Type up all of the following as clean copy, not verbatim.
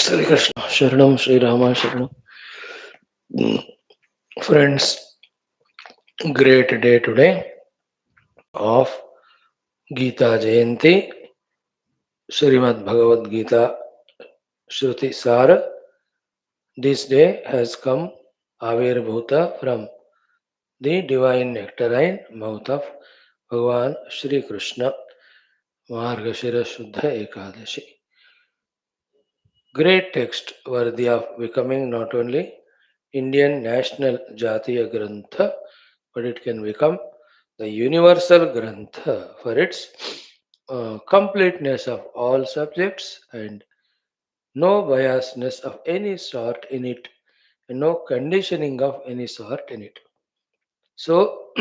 Sri Krishna, Sharanam, Sri Rama, Sharanam. Friends, great day today of Geetha Jayanthi, Srimad Bhagavad Gita, Shruti Sara. This day has come Avirbhuta from the divine nectarine mouth of Bhagavan Shri Krishna, Margashira Shuddha Ekadashi. Great text worthy of becoming not only Indian national Jatiya Grantha, but it can become the universal Grantha for its completeness of all subjects and no biasness of any sort in it, and no conditioning of any sort in it. So,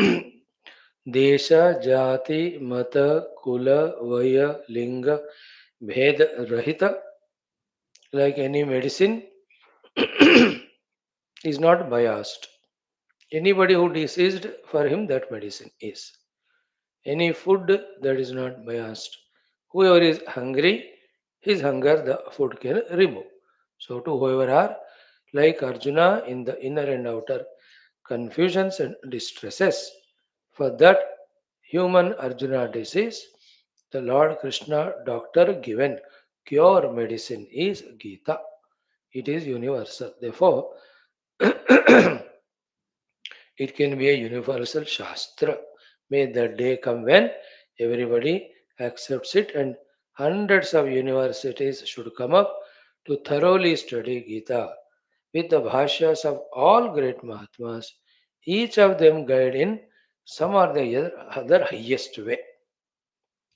Desha, Jati, Mata, Kula, Vaya, Linga, Bhed, Rahita, like any medicine, is not biased. Anybody who diseased, for him that medicine is. Any food that is not biased. Whoever is hungry, his hunger the food can remove. So to whoever are like Arjuna in the inner and outer confusions and distresses, for that human Arjuna disease, the Lord Krishna doctor given cure medicine is Gita. It is universal. Therefore, it can be a universal Shastra. May that day come when everybody accepts it and hundreds of universities should come up to thoroughly study Gita with the bhashyas of all great Mahatmas, each of them guide in some or the other highest way.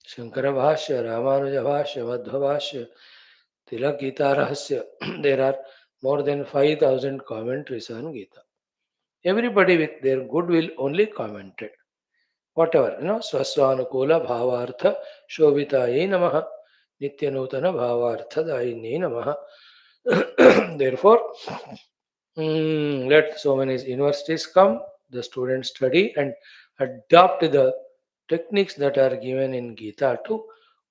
Shankara Bhashya, Ramanuja Bhashya, Madhva Bhashya, Tilak Gita Rahasya. There are more than 5,000 commentaries on Gita. Everybody with their goodwill only commented. Whatever, Swaswanukula Bhavartha Shobhitaye Namaha Nityanutana Bhavartha Dayine Namaha. Therefore, let so many universities come, the students study and adopt the techniques that are given in Gita to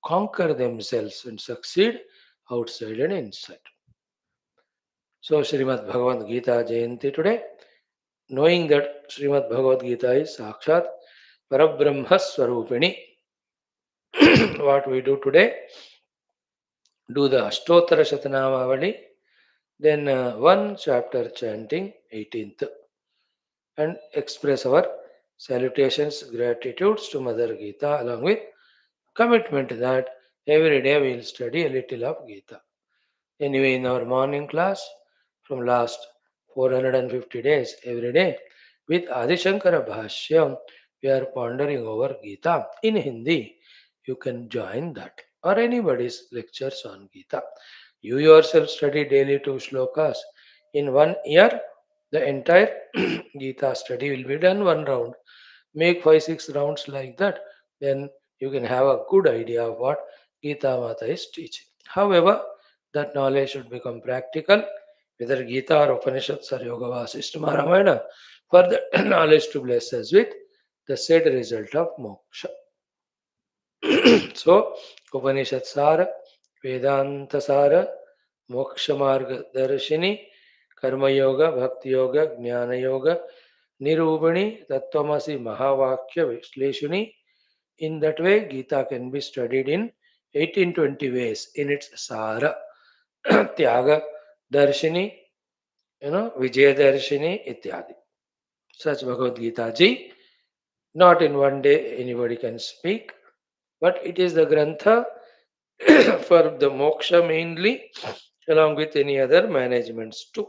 conquer themselves and succeed outside and inside. So, Srimad Bhagavad Gita Jayanti today, knowing that Srimad Bhagavad Gita is Sakshat Parabrahma Swarupini, what we do today, do the Ashtottara Shatanamavali, then one chapter chanting 18th, and express our salutations, gratitudes to Mother Gita, along with commitment that every day we will study a little of Gita. Anyway, in our morning class, from last 450 days, every day, with Adi Shankara Bhashyam, we are pondering over Gita in Hindi. You can join that or anybody's lectures on Gita. You yourself study daily 2 shlokas. In 1 year, the entire Gita study will be done one round. Make 5 6 rounds like that, then you can have a good idea of what Gita Mata is teaching. However, that knowledge should become practical, whether Gita or Upanishads or Yoga Vaashishtha or Ramayana, for the knowledge to bless us with the said result of moksha. So, Upanishad Sara, Vedanta Sara, Moksha Marga Darshini, Karma Yoga, Bhakti Yoga, Jnana Yoga, Nirubani, Tattvamasi Mahavakya Vishleshani. In that way, Gita can be studied in 1820 ways in its Sara, Tyaga Darshini, Vijaya Darshini, ityadi. Such Bhagavad Gita ji, not in one day anybody can speak, but it is the Grantha for the moksha mainly, along with any other managements too.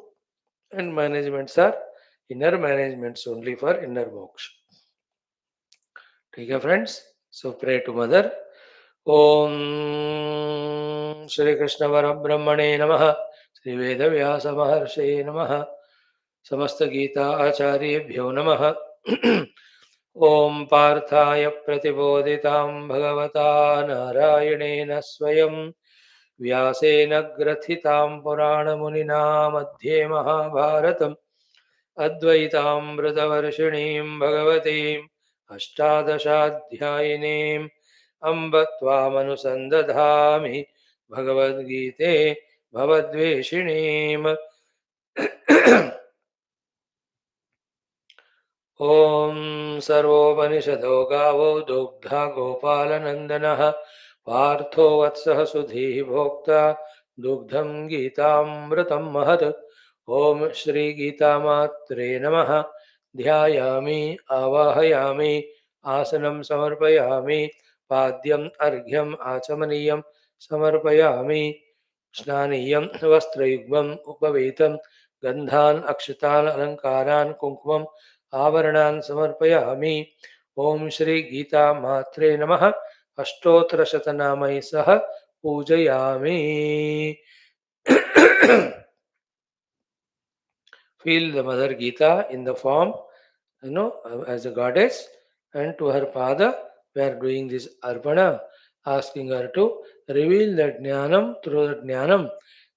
And managements are inner managements only for inner moksha. Okay, friends? So pray to Mother. Om Shri Krishna Parabrahmane Namaha Shri Veda Vyasa Maharshaya Namaha Samasta Gita Acharyebhyo Namaha Om Parthaya Pratibodhitam Bhagavata Narayanena Swayam Vyasena Grathitam Purana Munina Madhye Mahabharatam Advaitamritavarshiniim Bhagavatim Ashtadashaധ്യായിനീം अम्ब त्वामनुसन्दधामि भगवद्गीते भवद्वेषिणीम्। ॐ सर्वोपनिषदो गावो दुग्धा गोपालनन्दनः पार्थो वत्सः सुधीः भोक्ता दुग्धं गीतामृतं महत्। ॐ श्रीगीतामात्रे नमः। ध्यायामि आवाहयामि आसनं समर्पयामि पाद्यम् अर्घ्यम् आचमनीयं समर्पयामि। स्नानीयं वस्त्रयुग्मम् उपवीतं गन्धान् अक्षतान् अलङ्कारान् कुङ्कुमम् आभरणान् समर्पयामि। ॐ श्री गीता मात्रे नमः। अष्टोत्तरशतनामैः सह पूजयामि। Feel the Mother Gita in the form, as a goddess, and to her pada, we are doing this arpana, asking her to reveal the jnanam, through the jnanam,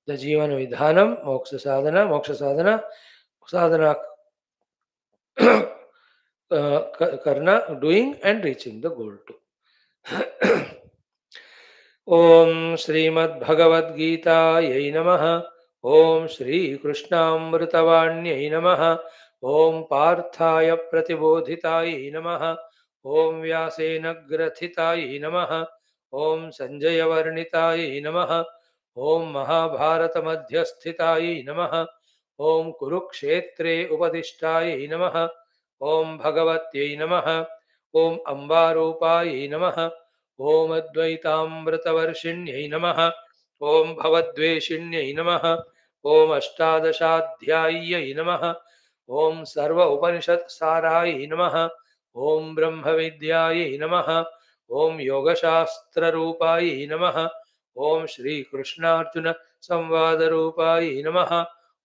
the jivana vidhanam, moksha sadhana, sadhana karna, doing and reaching the goal too. ॐ श्रीमद्भगवद्गीतायै नमः। ॐ श्रीकृष्णामृतवाण्यै नमः। ॐ पार्थाय प्रतिबोधितायै नमः। ॐ व्यासेन ग्रथितायै नमः। ॐ सञ्जयवर्णितायै नमः। ॐ महाभारतमध्यस्थितायै नमः। ॐ कुरुक्षेत्रे उपदिष्टायै नमः। ॐ भगवत्यै नमः। ॐ अम्बारूपायै नमः। ॐ अद्वैतामृतवर्षिण्यै नमः। ॐ भवद्वेषिण्यै नमः। ॐ अष्टादशाध्याय्यै नमः। ॐ सर्व उपनिषत्सारायै नमः। ॐ ब्रह्मविद्यायै नमः। ॐ योगशास्त्ररूपायै नमः। ॐ श्रीकृष्णार्जुन संवादरूपायै नमः।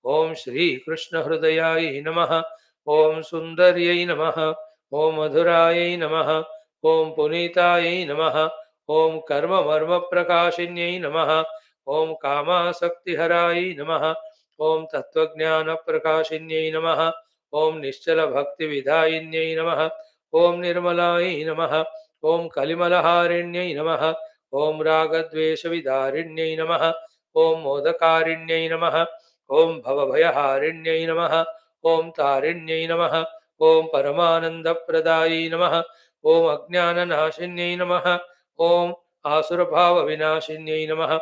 ॐ श्रीकृष्णहृदयायै नमः। ॐ सुन्दर्यै नमः। ॐ मधुरायै नमः। ॐ पुनीतायै नमः। ॐ कर्ममर्मप्रकाशिन्यै नमः। ॐ कामासक्तिहरायै नमः। ॐ तत्त्वज्ञानप्रकाशिन्यै नमः। ॐ निश्चलभक्तिविधायिन्यै नमः। ॐ निर्मलायै नमः। ॐ कलिमलहारिण्यै नमः। ॐ रागद्वेषविदारिण्यै नमः। ॐ मोदकारिण्यै नमः। ॐ भवभयहारिण्यै नमः। ॐ तारिण्यै नमः। ॐ परमानन्दप्रदायै नमः। ॐ अज्ञाननाशिन्यै नमः। ॐ आसुरभावविनाशिन्यै नमः।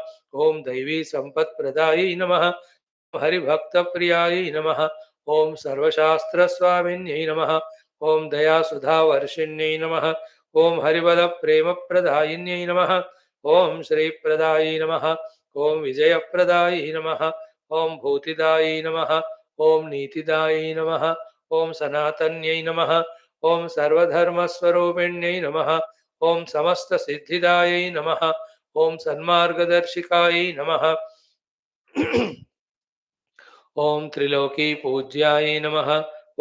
ॐ दैवीसम्पत्प्रदायै नमः। हरिभक्तप्रियायै नमः। ॐ सर्वशास्त्रस्वामिन्यै नमः। ॐ दयासुधावर्षिण्यै नमः। ॐ हरिबलप्रेमप्रदायिन्यै नमः। ॐ श्रीप्रदायै नमः। ॐ विजयप्रदायै नमः। ॐ भूतिदायै नमः। ॐ नीतिदायै नमः। ॐ सनातन्यै नमः। ॐ सर्वधर्मस्वरूपिण्यै नमः। ॐ समस्तसिद्धिदायै नमः। ॐ सन्मार्गदर्शिकायै नमः। ॐ त्रिलोकी पूज्यायै नमः।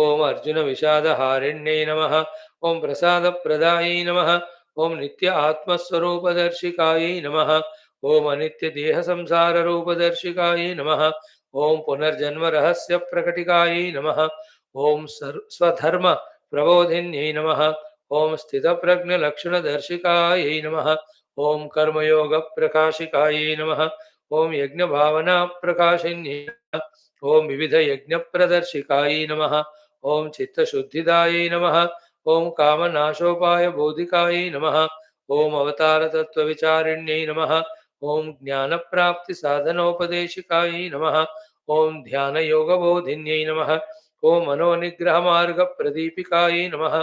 ॐ अर्जुनविषादहारिण्यै नमः। ॐ प्रसादप्रदायै नमः। ॐ नित्य आत्मस्वरूपदर्शिकायै नमः। ॐ अनित्यदेहसंसाररूपदर्शिकायै नमः। ॐ पुनर्जन्मरहस्यप्रकटिकायै नमः। ॐ स्वधर्मप्रबोधिन्यै नमः। ॐ स्थितप्रज्ञलक्षणदर्शिकायै नमः। ॐ कर्मयोगप्रकाशिकायै नमः। ॐ यज्ञभावनाप्रकाशिन्यै नमः। ॐ विविधयज्ञप्रदर्शिकायै नमः। ॐ चित्तशुद्धिदायै नमः। ॐ कामनाशोपायबोधिकायै नमः। ॐ अवतारतत्त्वविचारिण्यै नमः। ॐ ज्ञानप्राप्तिसाधनोपदेशिकायै नमः। ॐ ध्यानयोगबोधिन्यै नमः। ॐ मनोनिग्रहमार्गप्रदीपिकायै नमः।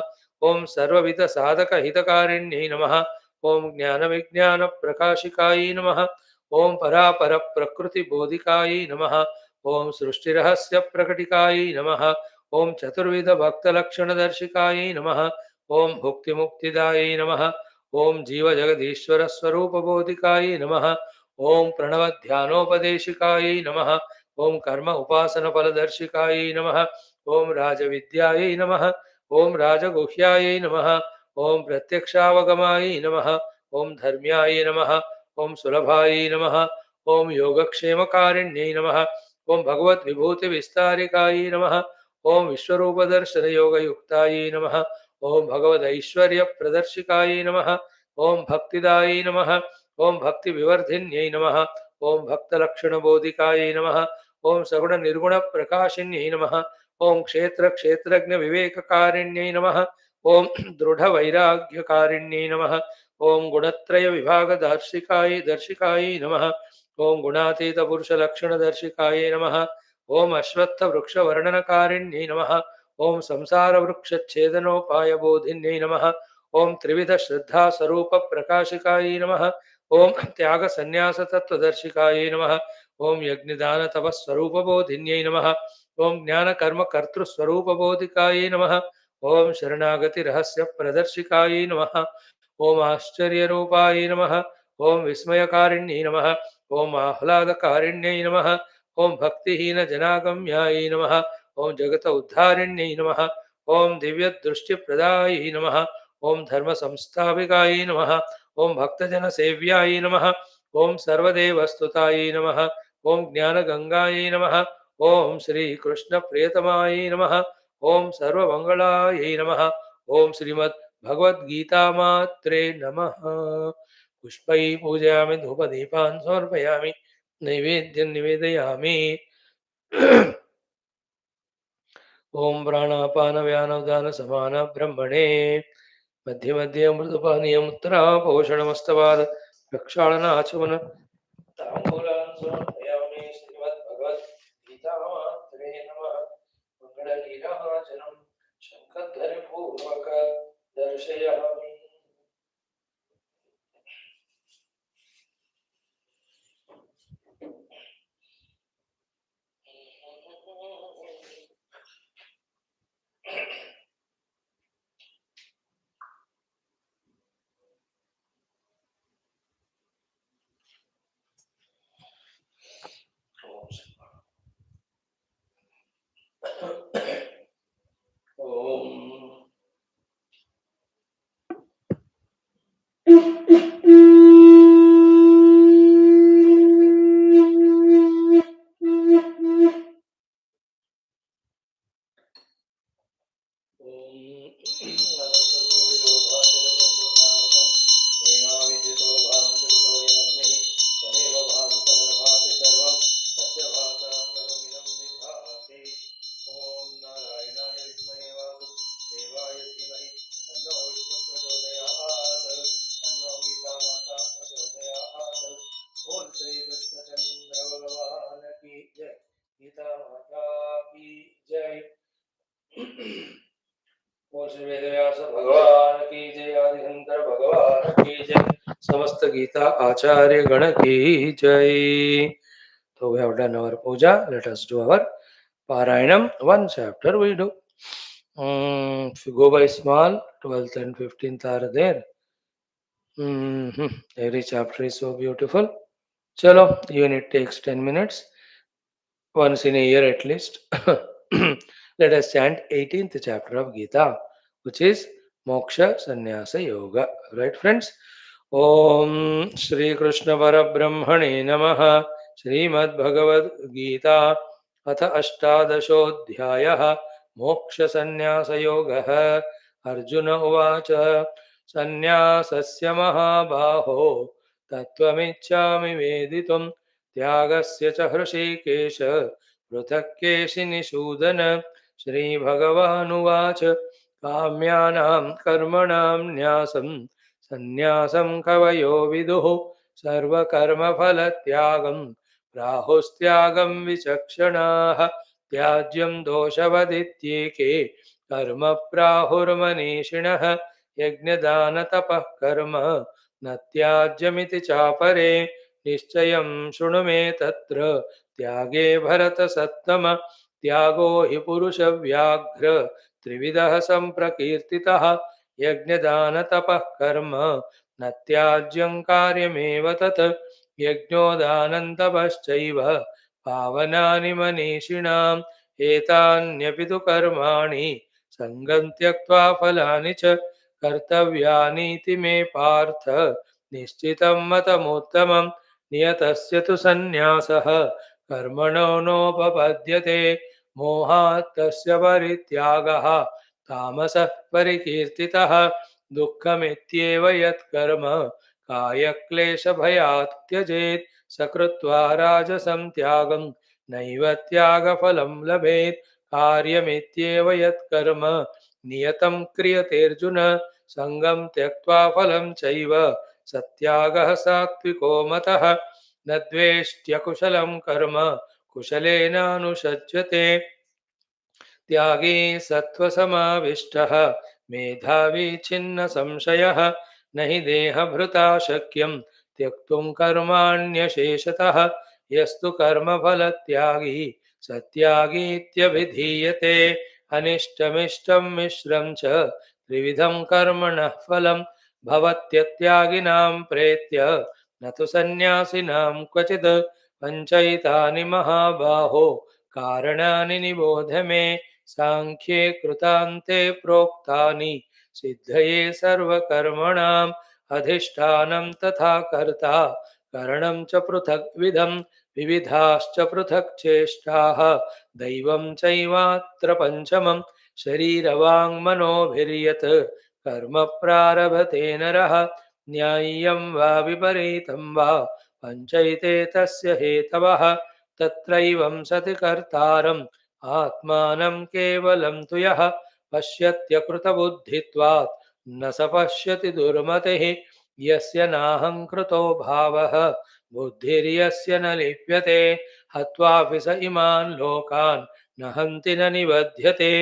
ॐ सर्वविधसाधकहितकारिण्यै नमः। ॐ ज्ञानविज्ञानप्रकाशिकायै नमः। ॐ परापरप्रकृतिबोधिकायै नमः। ॐ सृष्टिरहस्यप्रकटिकायै नमः। ॐ चतुर्विधभक्तलक्षणदर्शिकायै नमः। ॐ भुक्तिमुक्तिदायै नमः। ॐ जीवजगदीश्वरस्वरूपबोधिकायै नमः। ॐ प्रणवध्यानोपदेशिकायै नमः। ॐ कर्म उपासनफलदर्शिकायै नमः। ॐ राजविद्यायै नमः। ॐ राजगुह्यायै नमः। ॐ प्रत्यक्षावगमायै नमः। ॐ धर्म्यायै नमः। ॐ सुलभायै नमः। ॐ योगक्षेमकारिण्यै नमः। ॐ भगवद्विभूतिविस्तारिकायै नमः। ॐ विश्वरूपदर्शनयोगयुक्तायै नमः। ॐ भगवदैश्वर्यप्रदर्शिकायै नमः। ॐ भक्तिदायै नमः। ॐ भक्तिविवर्धिन्यै नमः। ओम भक्तलक्षणबोधिकायै नमः। ओम सगुणनिर्गुणप्रकाशिन्यै नमः। ओम क्षेत्रक्षेत्रज्ञविवेककारिण्यै नमः। ओम दृढवैराग्यकारिण्यै नमः। ओम गुणत्रयविभागदर्शिकायै दर्शिकायै नमः। ओम गुणातीतपुरुषलक्षणदर्शिकायै नमः। ओम अश्वत्थवृक्षवर्णनकारिण्यै नमः। ओम संसारवृक्षच्छेदनोपायबोधिन्यै नमः। ओम त्रिविधश्रद्धास्वरूपप्रकाशिकायै नमः। ओम त्यागसन्न्यासतत्त्वदर्शिकायै नमः। ओम यज्ञदानतपस्वरूपबोधिन्यै नमः। ओम ज्ञानकर्मकर्तृस्वरूपबोधिकायै नमः। ओम शरणागतिरहस्यप्रदर्शिकायै नमः। ओम आश्चर्यरूपायै नमः। ओम विस्मयकारिण्यै नमः। ओम आह्लादकारिण्यै नमः। ओम भक्तिहीनजनागम्यायै नमः। ओम जगत उद्धारिण्यै नमः। ओम दिव्यदृष्टिप्रदायै नमः। ओम धर्मसंस्थापिकायै नमः। ओम भक्तजनसेव्यायै नमः। ओम सर्वदेवस्तुतायै नमः। ओम ज्ञानगंगायै नमः। ओम श्रीकृष्णप्रियतमायै नमः। ओम सर्वमङ्गलायै नमः। ओम श्रीमद्भगवद्गीतामात्रे नमः। पुष्पैः पूजयामि, धूपदीपान् समर्पयामि, नैवेद्यं निवेदयामि। ओम प्राणापानव्यानोदानसमान ब्रह्मणे मध्ये मध्ये अमृतपानीयमुत्तरापोषणमस्तवाद प्रक्षालनाचमन ताम्बूलान् समर्पयामि। श्रीमद्भगवद्गीतामात्रे नमः। मङ्गललीलाचनं शङ्खध्वनिपूर्वक दर्शयामि। ओम गीता माता की जय। बोल श्री वेदव्यास भगवान की जय। आदिशंकर भगवान की जय। समस्त गीता आचार्य गण की जय। So we have done our puja. Let us do our Parayanam. One chapter we do. If you go by small, 12th and 15th are there. Every chapter is so beautiful. Chalo, even it takes 10 minutes. Once in a year at least. Let us chant 18th chapter of Gita, which is Moksha Sannyasa Yoga. Right, friends? Om Shri Krishna Parabrahmane Namaha. Srimad Bhagavad Gita अथ अष्टादशोऽध्यायः मोक्षसन्न्यासयोगः। अर्जुन उवाच सन्न्यासस्य महाबाहो तत्त्वमिच्छामि वेदितुम् त्यागस्य च हृषीकेश पृथक् केशिनिषूदन। श्रीभगवानुवाच काम्यानां कर्मणां न्यासं सन्न्यासं कवयो विदुः सर्वकर्मफलत्यागं प्राहुस्त्यागं विचक्षणाः। त्याज्यं दोषवदित्येके कर्म प्राहुर्मनीषिणः यज्ञदानतपः कर्म न त्याज्यमिति चापरे। निश्चयं शृणु मे तत्र त्यागे भरतसत्तम। त्यागो हि पुरुषव्याघ्र त्रिविधः सम्प्रकीर्तितः यज्ञदानतपः कर्म न त्याज्यं कार्यमेव तत्। यज्ञोदानन्तपश्चैव पावनानि मनीषिणाम् एतान्यपि तु कर्माणि सङ्गं त्यक्त्वा फलानि च कर्तव्यानीति मे पार्थ निश्चितं मतमुत्तमम्। नियतस्य तु सन्न्यासः कर्मणो नोपपद्यते मोहात् तस्य परित्यागः तामसः परिकीर्तितः। दुःखमित्येव यत्कर्म कायक्लेशभयात् त्यजेत् सकृत्वा राजसं त्यागं नैव त्यागफलं लभेत् कार्यमित्येव यत्कर्म नियतं क्रियतेऽर्जुन सङ्गं त्यक्त्वा फलं चैव सत्यागः सात्विको मतः न द्वेष्ट्यकुशलं कर्म कुशलेनानुषज्यते त्यागी सत्त्वसमाविष्टः मेधावी छिन्न संशयः न हि देहभृता शक्यं त्यक्तुं कर्माण्यशेषतः यस्तु कर्मफलत्यागी सत्यागीत्यभिधीयते अनिष्टमिष्टं मिश्रं च त्रिविधं कर्मणः फलं भवत्यत्यागिनां प्रेत्य न तु सन्न्यासिनां क्वचित् पञ्चैतानि महाबाहो कारणानि निबोध मे सांख्ये कृतान्ते प्रोक्तानि सिद्धये सर्वकर्मणाम् अधिष्ठानं तथा कर्ता करणं च पृथग्विधं विविधाश्च पृथक् चेष्टाः दैवं चैवात्र पञ्चमं शरीरवाङ्मनोभिर्यत् कर्म प्रारभते नरः न्याय्यं वा विपरीतं वा पञ्चैते तस्य हेतवः तत्रैवं सति कर्तारम् आत्मानं केवलं तु यः पश्यत्यकृतबुद्धित्वात् न स पश्यति दुर्मतिः यस्य नाहङ्कृतो भावः बुद्धिर्यस्य न लिप्यते हत्वापि स इमान् लोकान् न हन्ति न निबध्यते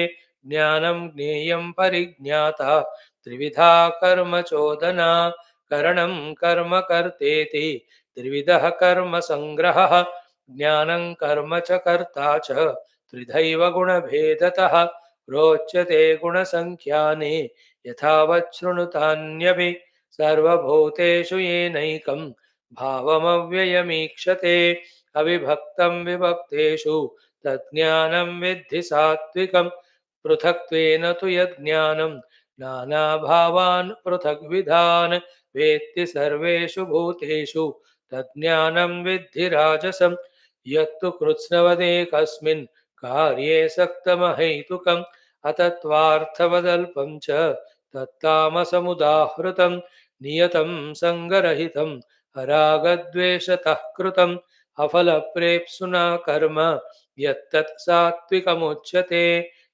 ज्ञानं ज्ञेयं परिज्ञाता त्रिविधा कर्म चोदना करणं कर्म कर्तेति त्रिविधः कर्म संग्रहः ज्ञानं कर्म च कर्ता च त्रिधैव गुणभेदतः रोचते गुणसङ्ख्यानि यथावत् शृणुतान्यपि सर्वभूतेषु येनैकं भावमव्ययमीक्षते अविभक्तं विभक्तेषु तज्ज्ञानं विद्धि सात्विकं पृथक्त्वेन तु यज्ञानं नानाभावान् पृथग्विधान् वेत्ति सर्वेषु भूतेषु तज्ज्ञानं विद्धि राजसं यत्तु कृत्स्नवदेकस्मिन् कार्ये सक्तमहैतुकम् अतत्त्वार्थवदल्पं च तत्तामसमुदाहृतं नियतं सङ्गरहितं रागद्वेषतः कृतम् अफलप्रेप्सुना कर्म यत्तत् सात्विकमुच्यते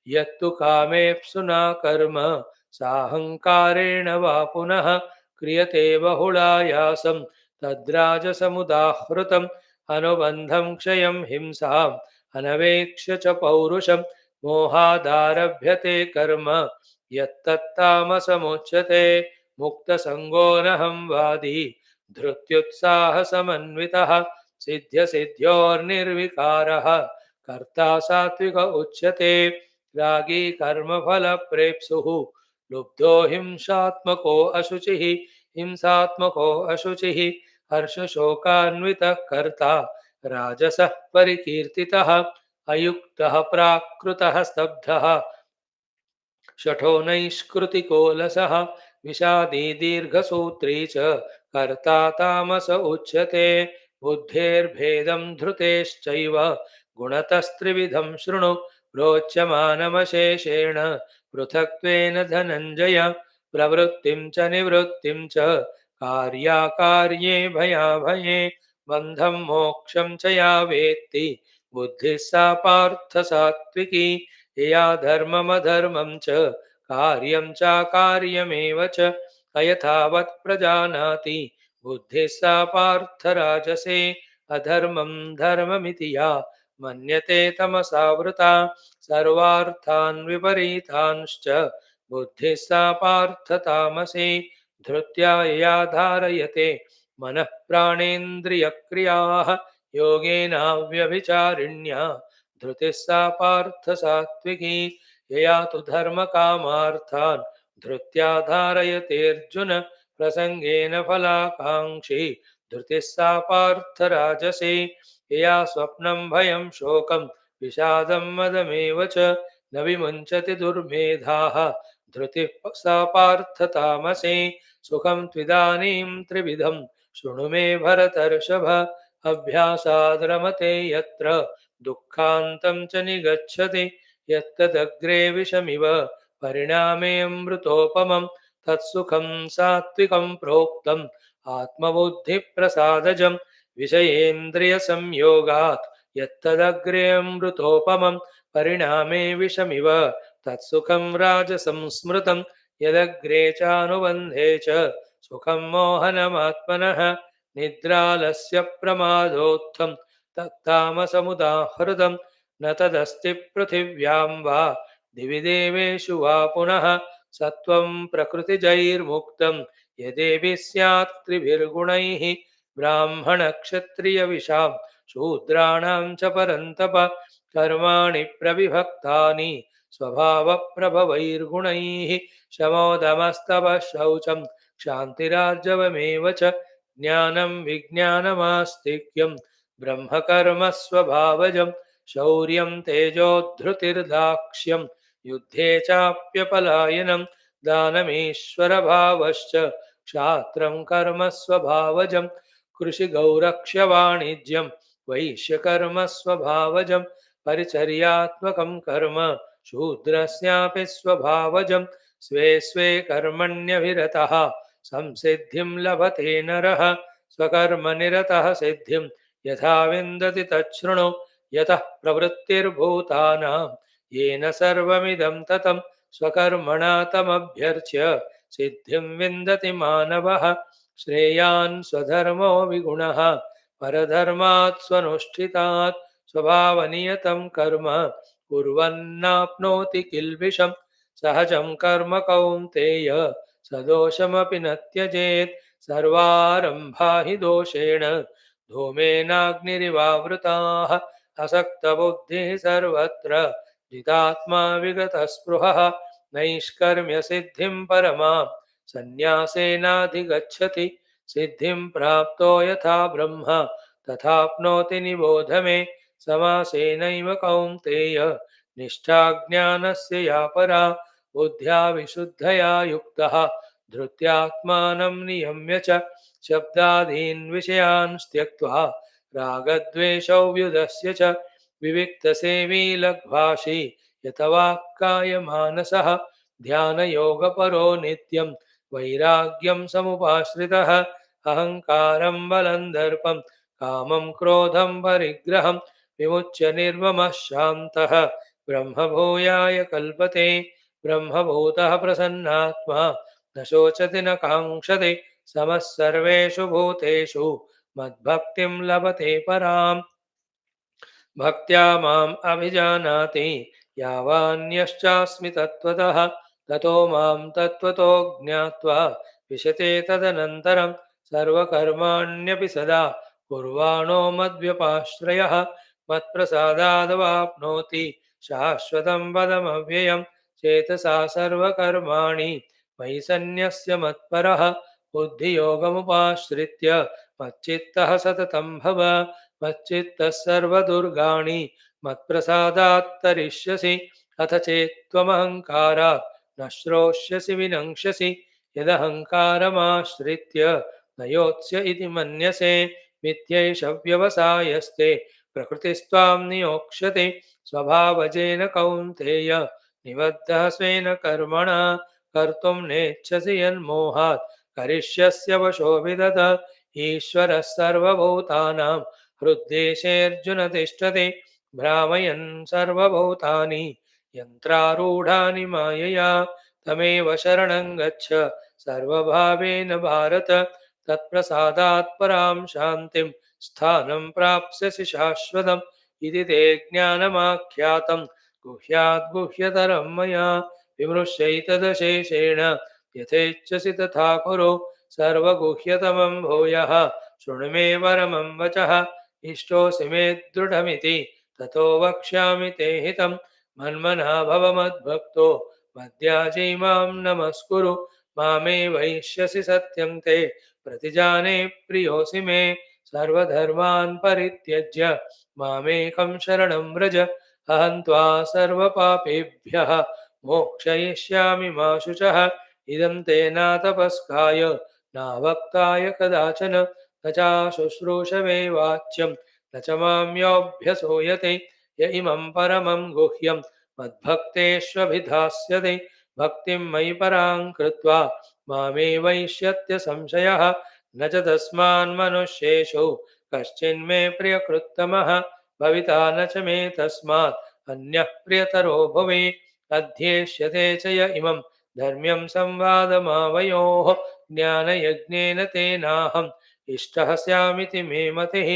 यत्तु कामेप्सुना कर्म साहङ्कारेण वा पुनः क्रियते बहुलायासं तद्राजसमुदाहृतम् अनुबन्धं क्षयं हिंसाम् अनवेक्ष्य च पौरुषं मोहादारभ्यते कर्म यत्तत्तामसमुच्यते मुक्तसङ्गोऽनहं वादी धृत्युत्साहसमन्वितः सिद्ध्यसिद्ध्योर्निर्विकारः कर्ता सात्विक उच्यते रागी कर्मफलप्रेप्सुः लुब्धो हिंसात्मको अशुचिः हिंसात्मको अशुचिः हर्षशोकान्वितः कर्ता राजसः परिकीर्तितः अयुक्तः प्राकृतः स्तब्धः शठो नैष्कृतिको लसः विषादी दीर्घसूत्री च कर्ता तामस उच्यते बुद्धेर्भेदं धृतेश्चैव गुणतस्त्रिविधं शृणु रोच्यमानमशेषेण पृथक्त्वेन धनञ्जय प्रवृत्तिं च निवृत्तिं च कार्याकार्ये भयाभये बन्धं मोक्षं च या वेत्ति बुद्धिः सा पार्थ सात्विकी यया धर्ममधर्मं च कार्यं चाकार्यमेव च अयथावत् प्रजानाति बुद्धिः सा पार्थ राजसे अधर्मं धर्ममिति या मन्यते तमसावृता सर्वार्थान् विपरीतांश्च बुद्धिः सा पार्थ तामसी धृत्या यया धारयते मनः प्राणेन्द्रियक्रियाः योगेनाव्यभिचारिण्या धृतिः सा पार्थ सात्विकी यया तु धर्मकामार्थान् धृत्या धारयतेऽर्जुन प्रसङ्गेन फलाकाङ्क्षी धृतिः सा पार्थ राजसी यया स्वप्नं भयं शोकं विषादं मदमेव च न विमुञ्चति दुर्मेधाः धृतिः सा पार्थ तामसी सुखं त्विदानीं त्रिविधं शृणु मे भरतर्षभ अभ्यासाद् रमते यत्र दुःखान्तं च निगच्छति यत्तदग्रे विषमिव परिणामे अमृतोपमं तत्सुखं सात्विकं प्रोक्तम् आत्मबुद्धिप्रसादजं विषयेन्द्रियसंयोगात् यत्तदग्रे अमृतोपमं परिणामे विषमिव तत्सुखं राजसंस्मृतं यदग्रे चानुबन्धे च सुखं मोहनमात्मनः निद्रालस्य प्रमादोत्थं तत्तामसमुदाहृतं न तदस्ति पृथिव्यां वा दिवि देवेषु वा पुनः सत्त्वं प्रकृतिजैर्मुक्तं यदेभिः स्यात् त्रिभिर्गुणैः ब्राह्मणक्षत्रियविशां शूद्राणां च परन्तप कर्माणि प्रविभक्तानि स्वभावप्रभवैर्गुणैः शमोदमस्तवः शौचं क्षान्तिरार्जवमेव च ज्ञानं विज्ञानमास्तिक्यं ब्रह्मकर्म स्वभावजं शौर्यं तेजोद्धृतिर्दाक्ष्यं युद्धे चाप्यपलायनं दानमीश्वरभावश्च क्षात्रं कर्म स्वभावजं कृषिगौरक्ष्यवाणिज्यं वैश्यकर्म स्वभावजं परिचर्यात्मकं कर्म शूद्रस्यापि स्वभावजं स्वे स्वे कर्मण्यभिरतः संसिद्धिं लभते नरः स्वकर्मनिरतः सिद्धिं यथा विन्दति तच्छृणु यतः प्रवृत्तिर्भूतानां येन सर्वमिदं ततं स्वकर्मणा तमभ्यर्च्य सिद्धिं विन्दति मानवः श्रेयान् स्वधर्मो विगुणः परधर्मात् स्वनुष्ठितात् स्वभावनियतं कर्म कुर्वन्नाप्नोति किल्बिषं सहजं कर्म कौन्तेय सदोषमपि न त्यजेत् सर्वारम्भा हि दोषेण धूमेनाग्निरिवावृताः असक्तबुद्धिः सर्वत्र जितात्मा विगतस्पृहः नैष्कर्म्यसिद्धिं परमां सन्न्यासेनाधिगच्छति सिद्धिं प्राप्तो यथा ब्रह्म तथाप्नोति निबोध मे समासेनैव कौन्तेय निष्ठा ज्ञानस्य या परा बुद्ध्या विशुद्धया युक्तः धृत्यात्मानं नियम्य च शब्दादीन् विषयान् त्यक्त्वा रागद्वेषौ व्युदस्य च विविक्तसेवी लघ्वाशी यतवाक्कायमानसः ध्यानयोगपरो नित्यं वैराग्यं समुपाश्रितः अहङ्कारं बलं दर्पं कामं क्रोधं परिग्रहं विमुच्य निर्ममः शान्तः ब्रह्मभूयाय कल्पते ब्रह्मभूतः प्रसन्नात्मा न शोचति न काङ्क्षति समः सर्वेषु भूतेषु मद्भक्तिं लभते पराम् भक्त्या माम् अभिजानाति यावान्यश्चास्मि तत्त्वतः ततो मां तत्त्वतो ज्ञात्वा विशते तदनन्तरं सर्वकर्माण्यपि सदा कुर्वाणो मद्व्यपाश्रयः मत्प्रसादादवाप्नोति शाश्वतं पदमव्ययं चेतसा सर्वकर्माणि मयि सन्न्यस्य मत्परः बुद्धियोगमुपाश्रित्य मच्चित्तः सततं भव मच्चित्तः सर्वदुर्गाणि मत्प्रसादात् तरिष्यसि अथ चेत्त्वमहङ्कारात् न श्रोष्यसि विनङ्क्ष्यसि यदहङ्कारमाश्रित्य न योत्स्य इति मन्यसे मिथ्यैष व्यवसायस्ते प्रकृतिस्त्वां नियोक्ष्यते स्वभावजेन कौन्तेय निबद्धः स्वेन कर्मणा कर्तुं नेच्छसि यन्मोहात् करिष्यस्य वशो विदध ईश्वरः सर्वभूतानां हृद्देशेऽर्जुन तिष्ठति भ्रामयन् सर्वभूतानि यन्त्रारूढानि मायया तमेव शरणं गच्छ सर्वभावेन भारत तत्प्रसादात् परां शान्तिं स्थानं प्राप्स्यसि शाश्वतम् इति ते ज्ञानमाख्यातं गुह्याद् गुह्यतरं मया विमृश्यैतदशेषेण यथेच्छसि तथा कुरु सर्वगुह्यतमं भूयः शृणु मे परमं वचः इष्टोऽसि मे दृढमिति ततो वक्ष्यामि ते हितं मन्मना भव मद्भक्तो मद्याजी मां नमस्कुरु मामे वैष्यसि सत्यं ते प्रतिजाने प्रियोऽसि मे सर्वधर्मान् परित्यज्य मामेकं शरणं व्रज अहं त्वा सर्वपापेभ्यः मोक्षयिष्यामि मा शुचः इदं ते नातपस्काय नावक्ताय कदाचन न चाशुश्रूषवे वाच्यं न च मां योऽभ्यसूयते य इमं परमं गुह्यं मद्भक्तेष्वभिधास्यते भक्तिं मयि परां कृत्वा मामे वैष्यत्य संशयः न च तस्मान्मनुष्येषु कश्चिन्मे प्रियकृत्तमः भविता न च मे तस्मात् अन्यः प्रियतरो भवे अध्येष्यते च य इमं धर्म्यं संवादमावयोः ज्ञानयज्ञेन तेनाहम् इष्टः स्यामिति मे मतिः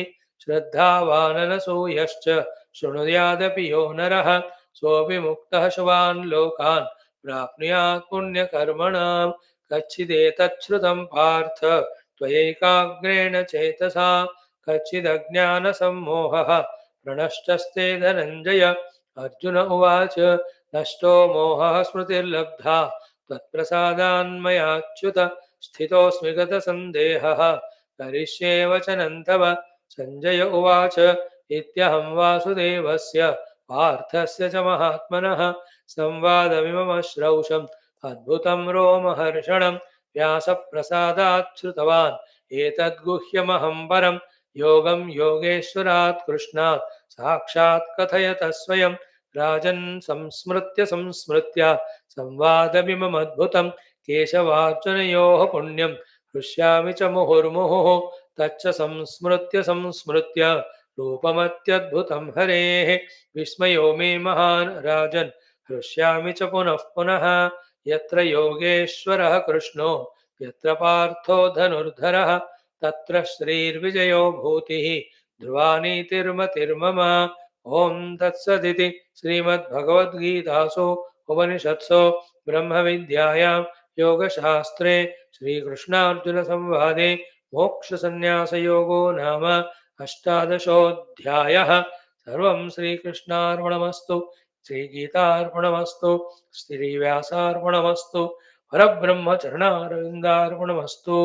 श्रद्धावाननसूयश्च शृणुयादपि यो नरः सोऽपि मुक्तः शुभान् लोकान् प्राप्नुयात् पुण्यकर्मणां कच्चिदेतच्छ्रुतं पार्थ त्वयैकाग्रेण चेतसा कच्चिदज्ञानसम्मोहः प्रणष्टस्ते धनञ्जय अर्जुन उवाच नष्टो मोहः स्मृतिर्लब्धा त्वत्प्रसादान्मयाच्युत स्थितोऽस्मि गतसन्देहः करिष्ये वचनं तव सञ्जय उवाच इत्यहं वासुदेवस्य पार्थस्य च महात्मनः संवादमिममश्रौषम् अद्भुतं रोमहर्षणं व्यासप्रसादात् श्रुतवान् एतद्गुह्यमहं परं योगं योगेश्वरात् कृष्णात् साक्षात् कथयतः स्वयं राजन् संस्मृत्य संस्मृत्य संवादमिममद्भुतं केशवार्जुनयोः पुण्यं हृष्यामि च मुहुर्मुहुः तच्च संस्मृत्य संस्मृत्य रूपमत्यद्भुतं हरेः विस्मयो मे महान् राजन् हृष्यामि च पुनः पुनः यत्र योगेश्वरः कृष्णो यत्र पार्थो धनुर्धरः तत्र श्रीर्विजयो भूतिः ध्रुवानीतिर्मतिर्मम ॐ तत्सदिति श्रीमद्भगवद्गीतासु उपनिषत्सु ब्रह्मविद्यायां योगशास्त्रे श्रीकृष्णार्जुनसंवादे मोक्षसन्न्यासयोगो नाम अष्टादशोऽध्यायः सर्वं श्रीकृष्णार्पणमस्तु श्रीगीतार्पणमस्तु श्रीव्यासार्पणमस्तु परब्रह्मचरणारविन्दार्पणमस्तु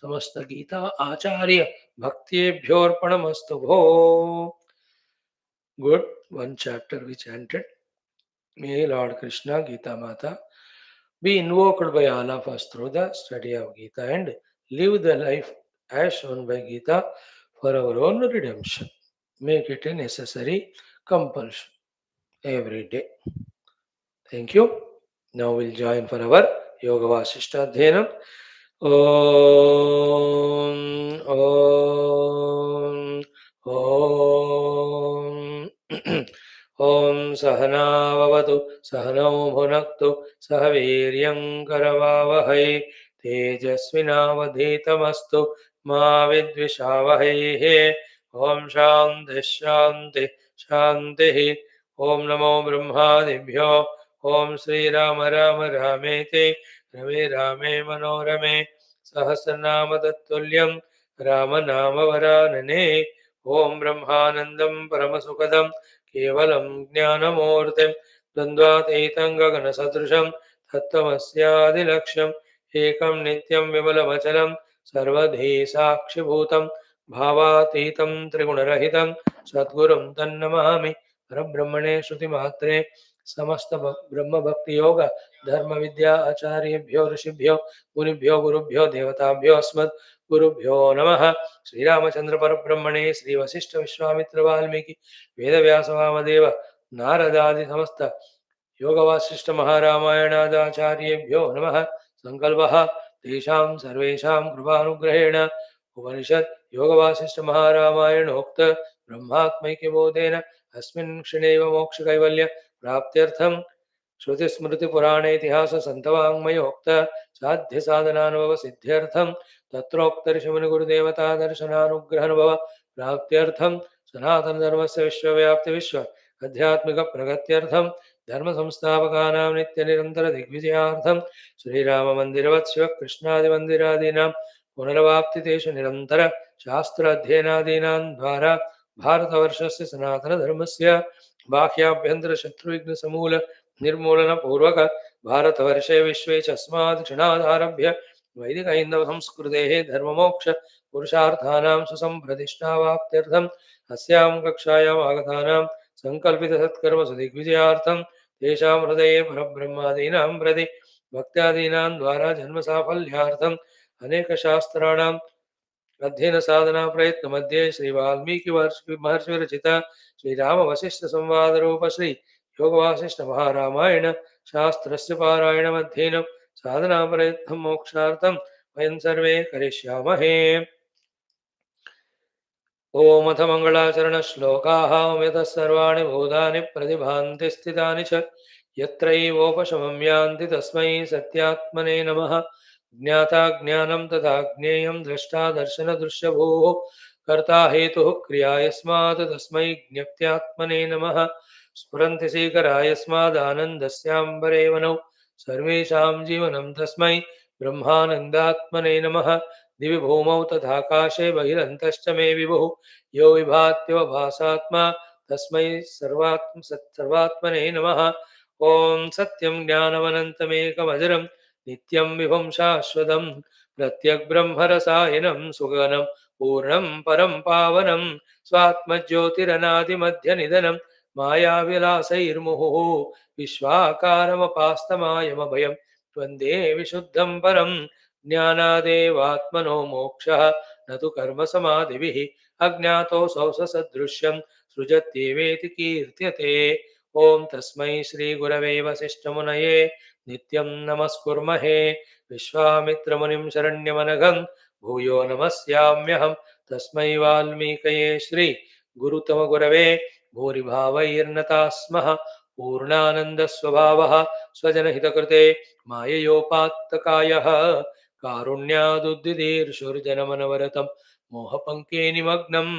समस्त गीता आचार्य भक्तेभ्योऽर्पणमस्तु भो. Good. One chapter we chanted. May Lord Krishna, Gita Mata, be invoked by all of us through the study of Gita and live the life as shown by Gita for our own redemption. Make it a necessary compulsion every day. Thank you. Now we'll join for our Yoga Vaashishtha Dhyanam. Om Om Om Om Sahanavavatu Sahanau Bhunaktu Sahaviryam Karavavahai Tejasvinavadhitamastu Ma Vidvishavahai Om Shanti Shanti Shanti Om Namo Brahmadibhyo Om Sri Rama Rama Ramete Rame Rame Manorame Sahasranama Tattuliyam Ramanama Varanane Om Brahmanandam Paramasukadam Kevalam Jnanamurtim Dvandvatetam Gaganasadrusham Tattvamasyaadilaksham Ekam Nityam Vimalamachalam Sarvadhi Sakshibhutam Bhavatitam Trigunarahitam Sadgurum Tannamahami Parabrahmane Shruti MAATRE समस्त ब्रह्म भक्ति योग धर्म विद्या आचार्येभ्यो ऋषिभ्यो मुनिभ्यो गुरुभ्यो देवताभ्यो अस्मद् गुरुभ्यो नमः. श्रीरामचंद्र परब्रह्मणे श्री वशिष्ठ विश्वामित्र वाल्मीकि वेद व्यास वामदेव नारदादि समस्त योग वासिष्ठ महारामायणादाचार्येभ्यो नमः. संकल्पः तेषां सर्वेषां कृपानुग्रहेण उपनिषत् योग वासिष्ठ महारामायणोक्त ब्रह्मात्मैक्य बोधेन अस्मिन् क्षणेव मोक्ष कैवल्य प्राप्त्यर्थं श्रुति स्मृति पुराण इतिहास संतवाङ्मयोक्त साध्य साधनानुभव सिद्ध्यर्थं तत्रोक्त ऋषिमुनि गुरुदेवता दर्शनानुग्रहानुभव प्राप्त्यर्थं सनातन धर्मस्य विश्वव्याप्ति विश्व आध्यात्मिक प्रगत्यर्थं धर्म संस्थापकानां नित्य निरंतर दिग्विजयार्थं श्रीराम मंदिरवत् शिव कृष्णादि मंदिरादीनां पुनरवाप्तितेषु निरंतर शास्त्र अध्ययनादीनां द्वारा भारतवर्षस्य सनातन धर्मस्य बाह्याभ्यंतर शत्रुघ्न समूल निर्मूलन पूर्वक भारतवर्षे विश्वे च अस्मात् क्षणादारभ्य वैदिक हिंदव संस्कृतेः धर्ममोक्ष पुरुषार्थानां सुसंप्रतिष्ठावाप्त्यर्थम् अस्यां कक्षायाम् आगतानां संकल्पित सत्कर्म सुदिग्विजयार्थं तेषां हृदये परब्रह्मादीनां प्रति भक्त्यादीनां द्वारा जन्म साफल्यार्थम् अनेक शास्त्राणां अध्ययन साधना प्रयत्न मध्ये श्री वाल्मीकि महर्षि विरचित श्री राम वशिष्ठ संवाद रूप श्री योग वासिष्ठ महारामायण शास्त्रस्य पारायण अध्ययनं साधना प्रयत्नं मोक्षार्थं वयं सर्वे करिष्यामहे। ओम अथ मङ्गलाचरणश्लोकाः यतः सर्वाणि भूतानि प्रतिभान्ति स्थितानि च यत्रैवोपशमं यान्ति तस्मै सत्यात्मने नमः। ज्ञाता ज्ञानं तथा ज्ञेयं द्रष्टा दर्शनदृश्यभूः कर्ता हेतुः क्रिया यस्मात् तस्मै ज्ञप्त्यात्मने नमः। स्फुरन्ति सीकरा यस्मादानन्दस्याम्बरे वनौ सर्वेषां जीवनं तस्मै ब्रह्मानन्दात्मने नमः। दिवि भूमौ तथाकाशे बहिरन्तश्च मे विभुः यो विभात्योभासात्मा तस्मै सर्वात्मने नमः। ॐ सत्यं ज्ञानमनन्तमेकमजरं नित्यं विभुं शाश्वतं प्रत्यग्ब्रह्मरसायनं सुगनं पूर्णं परं पावनं स्वात्मज्योतिरनादिमध्यनिधनं मायाविलासैर्मुहुः विश्वाकारमपास्तमायमभयं वन्दे विशुद्धं परं। ज्ञानादेवात्मनो मोक्षः न तु कर्मसमाधिभिः अज्ञातोऽसौ सदृश्यं सृजत्येवेति कीर्त्यते। ॐ तस्मै श्रीगुरवे वसिष्ठमुनये नित्यं नमस्कुर्महे। विश्वामित्रमुनिं शरण्यमनघं भूयो नमस्याम्यहं। तस्मै वाल्मीकये श्री गुरुतमगुरवे भूरिभावैर्नता स्मः। पूर्णानन्दस्वभावः स्वजनहितकृते माययोपात्तकायः कारुण्यादुद्दिदीर्षुर्जनमनवरतं मोहपङ्के निमग्नम्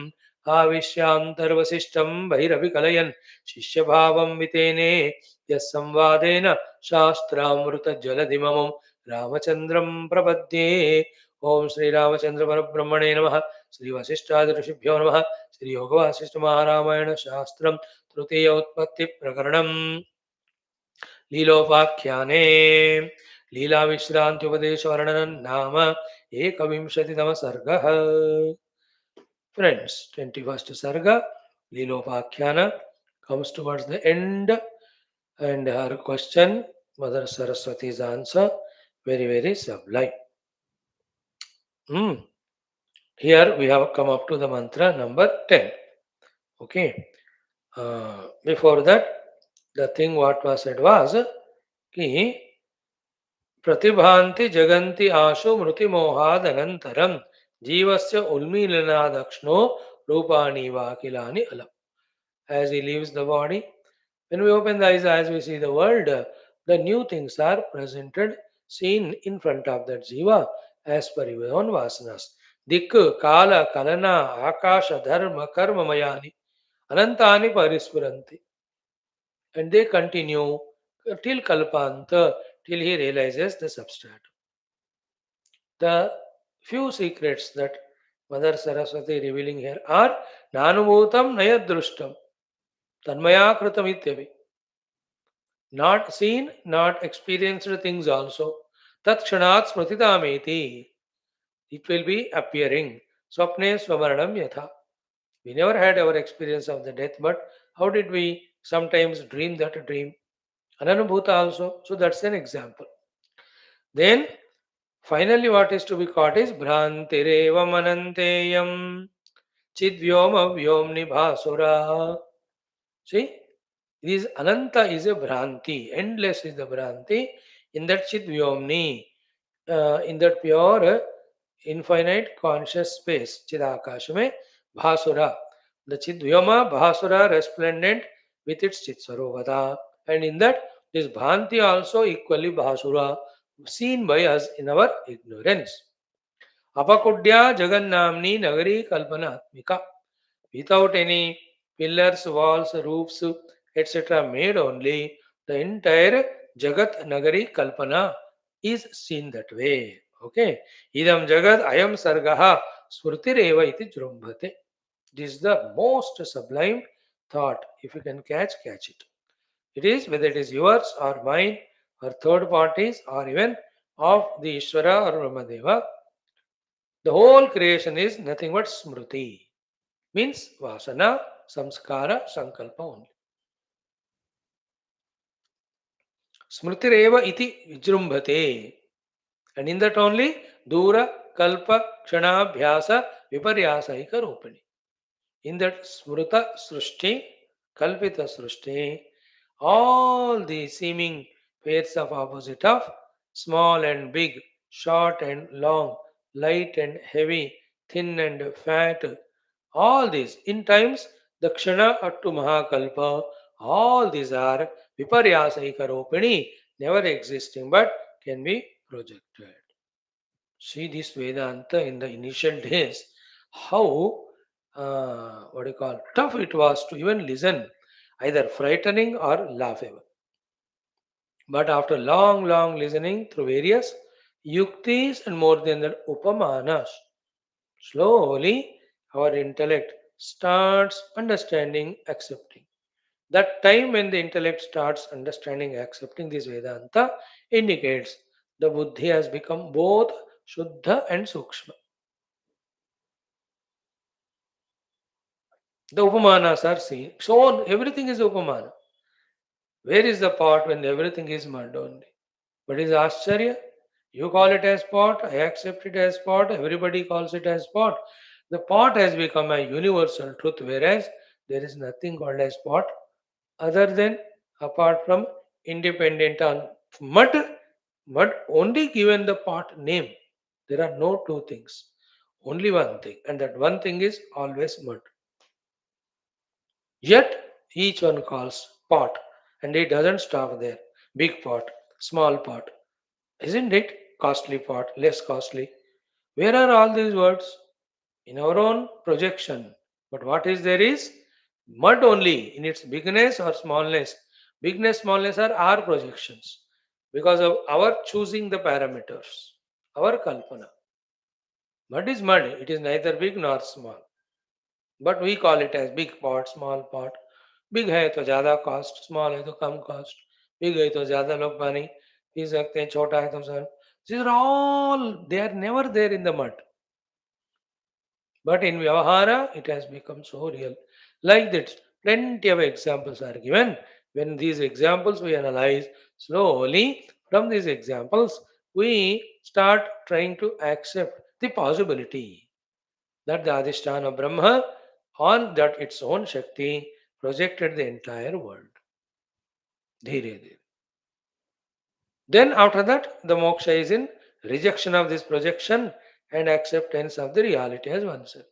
आविश्यान्तर्वसिष्ठं बहिरभिकलयन् शिष्यभावं वितेने यः संवादेन शास्त्रामृतजलधिममं रामचन्द्रं प्रपद्ये। ॐ श्रीरामचन्द्रपरब्रह्मणे नमः। श्रीवसिष्ठादिऋषिभ्यो नमः। श्रीयोगवासिष्ठमहारामायणशास्त्रं तृतीयोत्पत्तिप्रकरणम् लीलोपाख्याने लीलाविश्रान्त्युपदेशवर्णनं नाम एकविंशतितमः सर्गः। Friends, 21st Sarga, Lilopakyana, comes towards the end, and her question, Mother Saraswati's answer, very, very sublime. Here we have come up to the mantra number 10. Okay. Before that, the thing what was said was, ki प्रतिभान्ति जगन्ति आशु मृतिमोहादनन्तरं जीवस्य उन्मीलनादक्ष्णो रूपाणि वा किलानि अलम्. As he leaves the body, when we open the eyes as we see the world, the new things are presented, seen in front of that jiva as per his own vasanas. Dik, kala, kalana, akasha, dharma, karma mayani, anantani parispuranti. And they continue till kalpanta, till he realizes the substratum. The few secrets that Mother Saraswati revealing here are Nanubhutam Nayadrushtam Tanmaya Kritam Ityavi. Not seen, not experienced things also. Tat Kshanat Smrititameti. It will be appearing. Swapne Swamaranam Yatha. We never had our experience of the death, but how did we sometimes dream that dream? Ananubhuta also. So that's an example. Then finally, what is to be caught is Bhrantireva Mananteyam Chidvyoma Vyomni Bhasura. See, this Ananta is a Bhranti, endless is the Bhranti. In that Chidvyomni, in that pure, infinite conscious space, Chidakash mein Bhasura. The Chidvyoma Bhasura resplendent with its Chitsarovata. And in that, this Bhranti also equally Bhasura, seen by us in our ignorance. Apakudya Jagannamni Nagari Kalpanatmika. Without any pillars, walls, roofs, etc. made only, the entire Jagat Nagari Kalpana is seen that way. Okay. Idam Jagat Ayam Sargaha Smrutireva iti Jrumbhate. This is the most sublime thought. If you can catch it. It is whether it is yours or mine or third parties or even of the Ishvara or Ramadeva. The whole creation is nothing but Smruti. Means Vasana, Samskara, Sankalpa only. Smrutireva iti Vijrumbhate. And in that only Dura, Kalpa, Kshana, Bhyasa, Viparyasaika Rupani. In that Smruta Srushti, Kalpita Srushti, all the seeming pairs of opposite of small and big short and long, light and heavy, thin and fat, all these. In times, Dakshina up to Mahakalpa, all these are Viparyasaika Ropini, never existing but can be projected. See this Vedanta in the initial days, how what do you call tough it was to even listen, either frightening or laughable. But after long listening through various yuktis and more than that upamanas, slowly our intellect starts understanding, accepting. That time when the intellect starts understanding, accepting this Vedanta indicates the buddhi has become both Shuddha and Sukshma. The Upamanas are seen. So everything is Upamana. Where is the pot when everything is mud only? But is Ashcharya? You call it as pot, I accept it as pot, everybody calls it as pot. The pot has become a universal truth, whereas there is nothing called as pot other than apart from independent on mud, mud only given the pot name. There are no two things, only one thing, and that one thing is always mud. Yet each one calls pot, and it doesn't stop there. Big pot, small pot, isn't it? Costly pot, less costly. Where are all these words? In our own projection. But what is there is mud only in its bigness or smallness. Bigness, smallness are our projections because of our choosing the parameters, our kalpana. Mud is mud, it is neither big nor small. But we call it as big pot, small pot. Big है तो ज़्यादा cost, small है तो कम cost, big है तो ज़्यादा लोग पानी पी सकते हैं, छोटा है तो sir. These are all, they are never there in the mud. But in Vyavahara, it has become so real. Like that, plenty of examples are given. When these examples we analyze slowly, from these examples, we start trying to accept the possibility that the Adhisthana Brahma, on that its own Shakti, projected the entire world. Dhire dhire. Then after that, the moksha is in rejection of this projection and acceptance of the reality as oneself.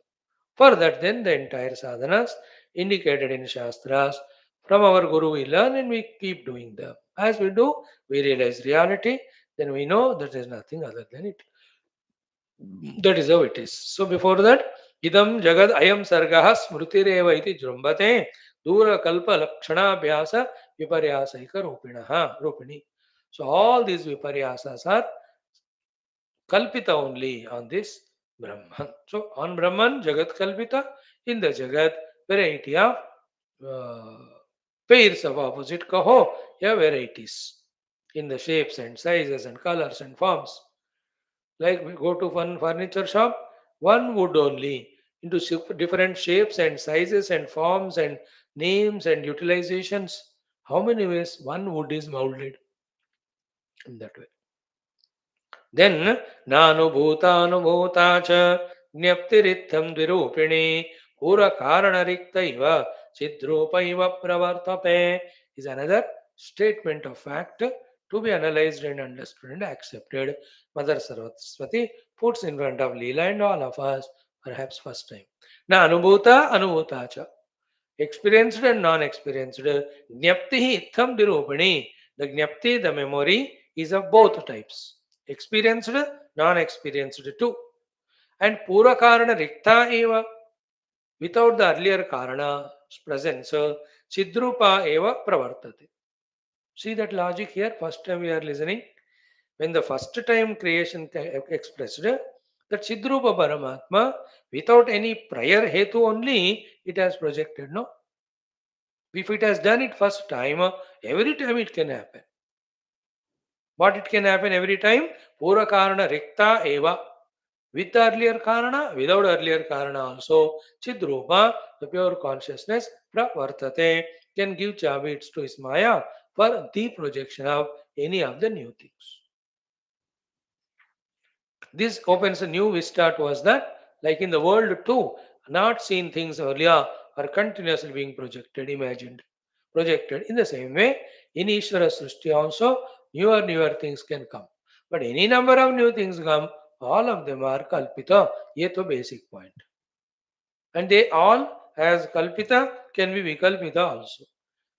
For that, then the entire sadhanas indicated in Shastras, from our Guru we learn and we keep doing them. As we do, we realize reality, then we know that there is nothing other than it. That is how it is. So before that, idam jagad ayam sargaha smrutireva iti jrumbate dura kalpa lakshanabhyasa viparyasaika rupini. So all these viparyasas are kalpita only on this Brahman. So on Brahman, Jagat kalpita, in the Jagat, variety of uh, pairs of opposite kaho, yeah, varieties in the shapes and sizes and colors and forms. Like we go to one furniture shop, one wood only into different shapes and sizes and forms and names and utilizations. How many ways one wood is molded in that way? Then nanubhuta cha gnaptiritham dvirupini pura karanariktaiva chidrupaiva pravartate is another statement of fact to be analyzed and understood and accepted. Mother Saraswati puts in front of Leela and all of us, perhaps first time. Na anubhuta cha. Experienced and non-experienced. Gnapti itham dirupani. The gnapti, the memory, is of both types. Experienced, non-experienced too. And pura karana rikta eva. Without the earlier karana presence, chidrupa eva pravartate. See that logic here? First time we are listening. When the first time creation expressed, that chidrupa paramatma, without any prior hetu only, it has projected, no? If it has done it first time, every time it can happen. What it can happen every time? Pura karana rikta eva. With earlier karana, without earlier karana also. Chidrupa, the pure consciousness, pravartate, can give chabits to his maya for the projection of any of the new things. This opens a new vista to us that, like in the world too, not seen things earlier are continuously being projected, imagined, projected. In the same way, in Ishvara Srishti also, newer things can come. But any number of new things come, all of them are kalpita. Ye to basic point. And they all, as kalpita, can be vikalpita also.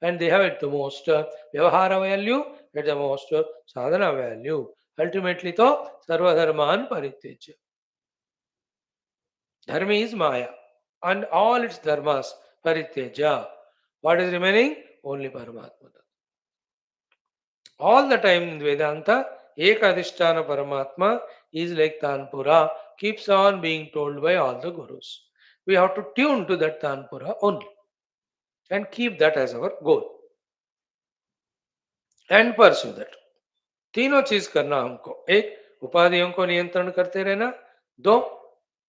And they have at the most vyavahara value, at the most sadhana value. Ultimately, to sarvadharman parityajya. Dharma is Maya, and all its dharmas parityaja. What is remaining? Only Paramatma. All the time in Vedanta, Ekadhisthana Paramatma is like Tanpura, keeps on being told by all the gurus. We have to tune to that Tanpura only and keep that as our goal and pursue that. तीनों चीज करना हमको, एक उपाधियों को नियंत्रण करते रहना, दो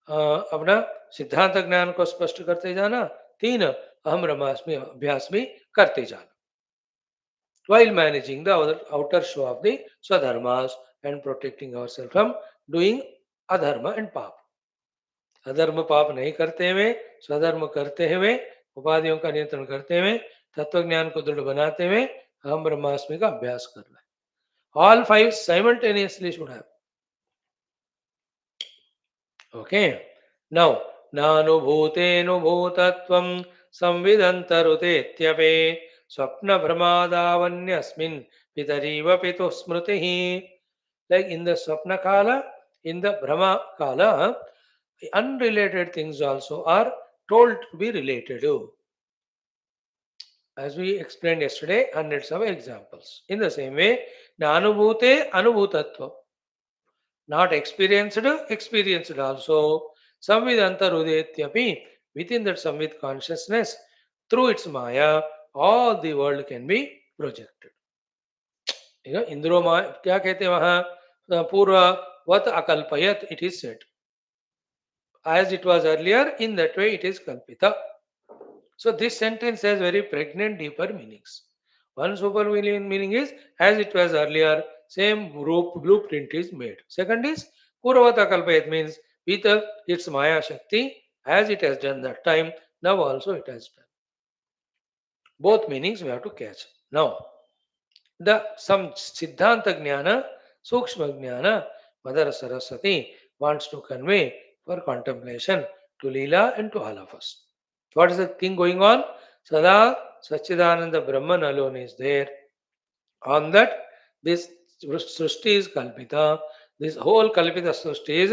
अपना सिद्धांत ज्ञान को स्पष्ट करते जाना, तीन अहम ब्रह्मास्मि अभ्यास भी करते जाना, while managing the outer show of the swadharmas and protecting ourselves from doing adharma and pap. अधर्म पाप नहीं करते हुए, स्वधर्म करते हुए, उपाधियों का नियंत्रण करते हुए, तत्व ज्ञान को दृढ़ बनाते हुए हम ब्रह्मास्मि का अभ्यास करना है. All five simultaneously should have. Okay. Now, नानुभूतेनुभूतत्वं संविदन्तरुतेत्यपि स्वप्नभ्रमादावन्यस्मिन् पितरीव पितुः स्मृतिः. Like in the Swapna Kala, in the Brahma Kala, unrelated things also are told to be related to. As we explained yesterday, hundreds of examples. In the same way, Nanubhute Anubhutatva. Not experienced, experienced also. Samvidanta Rudetyapi, within that Samvid consciousness, through its Maya, all the world can be projected. You know, Indro Maya, क्या कहते हैं वहाँ पूर्ववत अकल्पयत, it is said. As it was earlier, in that way it is kalpita. So this sentence has very pregnant, deeper meanings. One super meaning is, as it was earlier, same blueprint is made. Second is, Puravata Kalpayat means, with its Maya Shakti, as it has done that time, now also it has done. Both meanings we have to catch. Now, the some Siddhanta Jnana, Sukshma Jnana, Mother Saraswati wants to convey for contemplation to Leela and to all of us. What is the thing going on? Sada Sachidananda Brahman alone is there. On that, this Srushti is Kalpita. This whole Kalpita Srushti is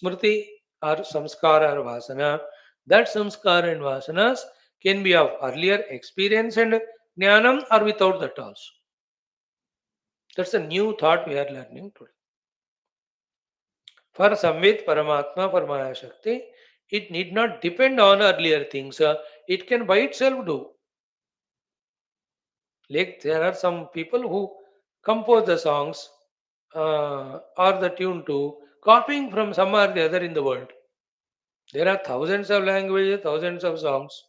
Smriti or Samskara or Vasana. That Samskara and Vasanas can be of earlier experience and Jnanam or without that also. That's a new thought we are learning today. For Samvit Paramatma, for Maya Shakti, it need not depend on earlier things. It can by itself do. Like there are some people who compose the songs or the tune to copying from some or the other in the world. There are thousands of languages, thousands of songs.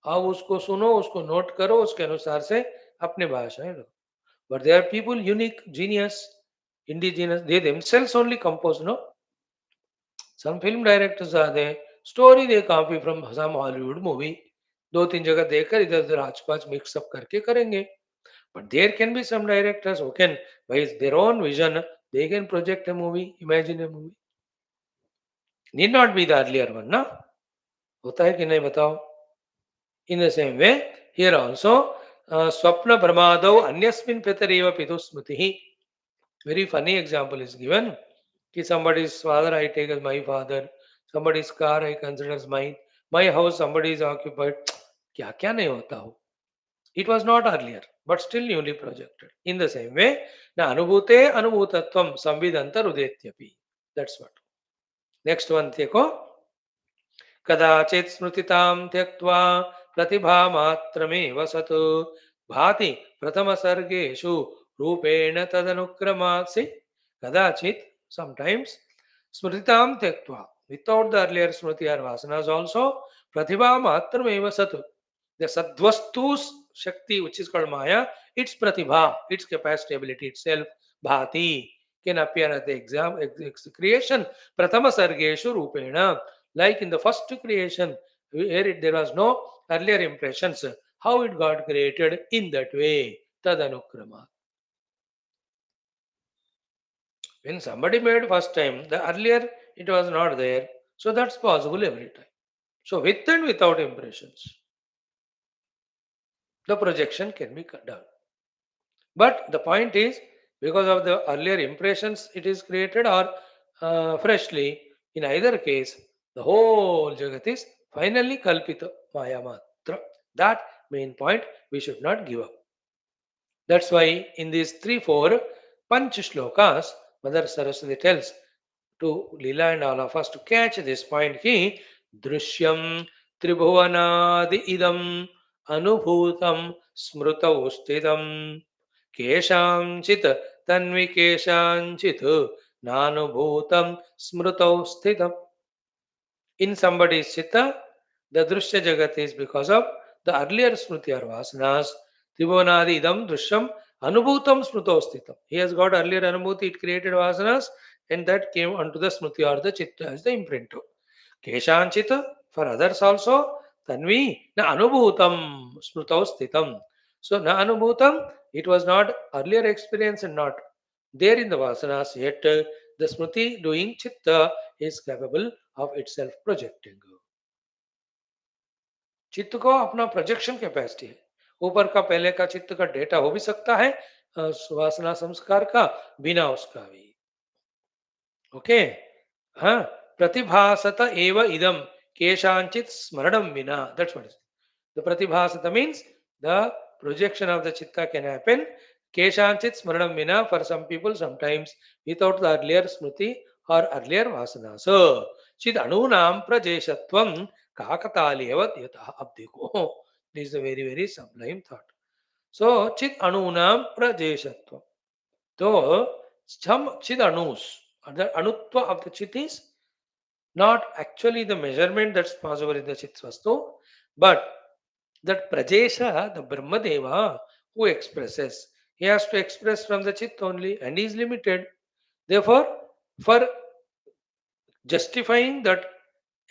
आप उसको सुनो, उसको note करो, उसके अनुसार से अपने भाषाएं लो. But there are people unique, genius, indigenous. They themselves only compose, no? Some film directors are there. Story they copy from some Hollywood movie. दो तीन जगह देखकर इधर उधर आच पाच मिक्स अप करके करेंगे. But there can be some directors who can, by their own vision, they can project a movie, imagine a movie. Need not be the earlier one, ना? होता है कि नहीं बताओ? In the same way, here also, Swapna Brahmadau Anyasmin Pitareva Pitu Smritihi. Very funny example is given. Ki somebody's father I take as my father, somebody's car I consider as mine, my house somebody is occupied. क्या क्या नहीं होता हो. It was not earlier, but still newly projected. In the same way, na anubhute anubhutatvam samvidanta rudetyapi. That's what. Next one, देखो. कदाचित् स्मृतितां त्यक्त्वा प्रतिभामात्रमेव सत् भाति प्रथमसर्गेषु रूपेण तदनुक्रमात्. See, कदाचित्, sometimes, स्मृतितां त्यक्त्वा, without the earlier smriti or vasanas also, pratibhamatrameva sat. The sadvastu's shakti, which is called Maya, its pratibha, its capacity, ability itself, bhati, can appear at the creation, pratama sargeshu rupena. Like in the first creation, where there was no earlier impressions, how it got created in that way, tadanukrama. When somebody made first time, the earlier it was not there. So that's possible every time. So with and without impressions, the projection can be done. But the point is, because of the earlier impressions it is created or freshly, in either case, the whole Jagat is finally Kalpita Maya Matra. That main point we should not give up. That's why in these 3, 4 Panch Shlokas, Mother Saraswati tells to Leela and all of us to catch this point. Ki Drishyam Tribhuvanadi Idam Anubhutam Smrutau Sthidam Keshanchit Tanvikeshanchit Nanubhutam Smrutau Sthidam. In somebody's chitta, the Drushya Jagat is because of the earlier Smriti or Vasanas. Tribhuvanadi idam Drishyam Anubhutam Smruto Sthitam. He has got earlier Anubhuti, it created Vasanas, and that came onto the Smriti or the Chitta as the imprint. Keshanchita, for others also, Tanvi, na Anubhutam Smrutau Sthitam. So, na Anubhutam, it was not earlier experience and not there in the Vasanas, yet the Smriti doing Chitta is capable of itself projecting. चित्त को अपना projection capacity है. ऊपर का पहले का चित्त का डेटा हो भी सकता है वासना संस्कार का बिना उसका भी. ओके. हाँ. प्रतिभासत एव इदम केशांचित स्मरणम विना. दैट्स व्हाट इज द प्रतिभासत means the projection of the chitta can happen keshanchit smaranam vina for some people sometimes without the earlier smriti or earlier vasana. So chid anunam prajeshatvam kakataliyavat yatah. Ab dekho, this is a very very sublime thought. So chid anunam prajeshatvam. So some chid anus, the anutva of the chit is not actually the measurement that's possible in the chit vastu, but that Prajesha, the Brahmadeva, who expresses, he has to express from the Chit only and he is limited. Therefore, for justifying that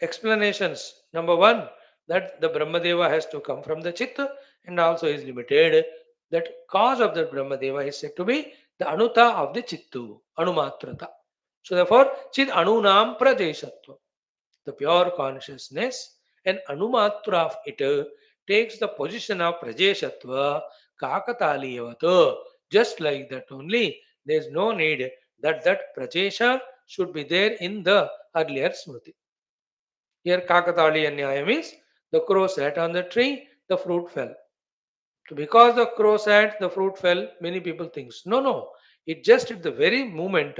explanations, number one, that the Brahmadeva has to come from the Chit and also is limited. That cause of the Brahmadeva is said to be the Anuta of the Chittu, Anumatrata. So therefore, Chit Anunam Prajeshatva, the pure consciousness and Anumatra of it takes the position of Prajeshatva Kakataliyavata. Just like that only, there is no need that Prajesha should be there in the earlier Smriti. Here Kakataliya Nyayam is the crow sat on the tree, the fruit fell. So because the crow sat, the fruit fell, many people think, no. It just at the very moment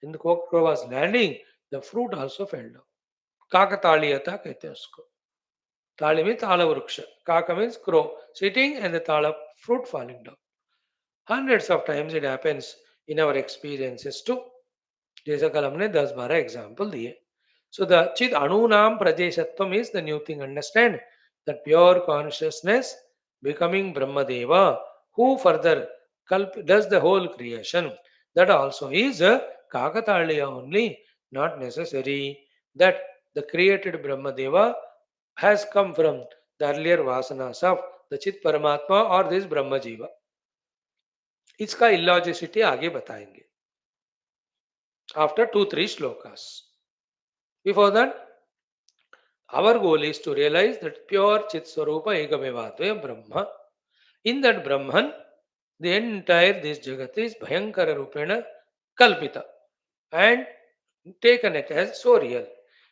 when the crow was landing, the fruit also fell down. काकताड़ीयता कहते हैं उसको. ताड़ी में ताला वृक्ष. Kaka means crow sitting and the tala fruit falling down. Hundreds of times it happens in our experiences too. जैसा कल हमने 10-12 एग्जाम्पल दिए. So the chid anunam prajeshatvam is the new thing. Understand that pure consciousness becoming Brahmadeva, who further does the whole creation. That also is a Kakataliya only, not necessary that the created Brahmadeva has come from the earlier vasanas of the Chit Paramatma or this Brahma Jiva. इसका illogicity आगे बताएंगे after 2-3 shlokas. Before that, our goal is to realize that pure Chit Swarupa Ekamevadvaya Brahma. In that Brahman, the entire this Jagat is Bhayankara Rupena Kalpita and taken it as so real.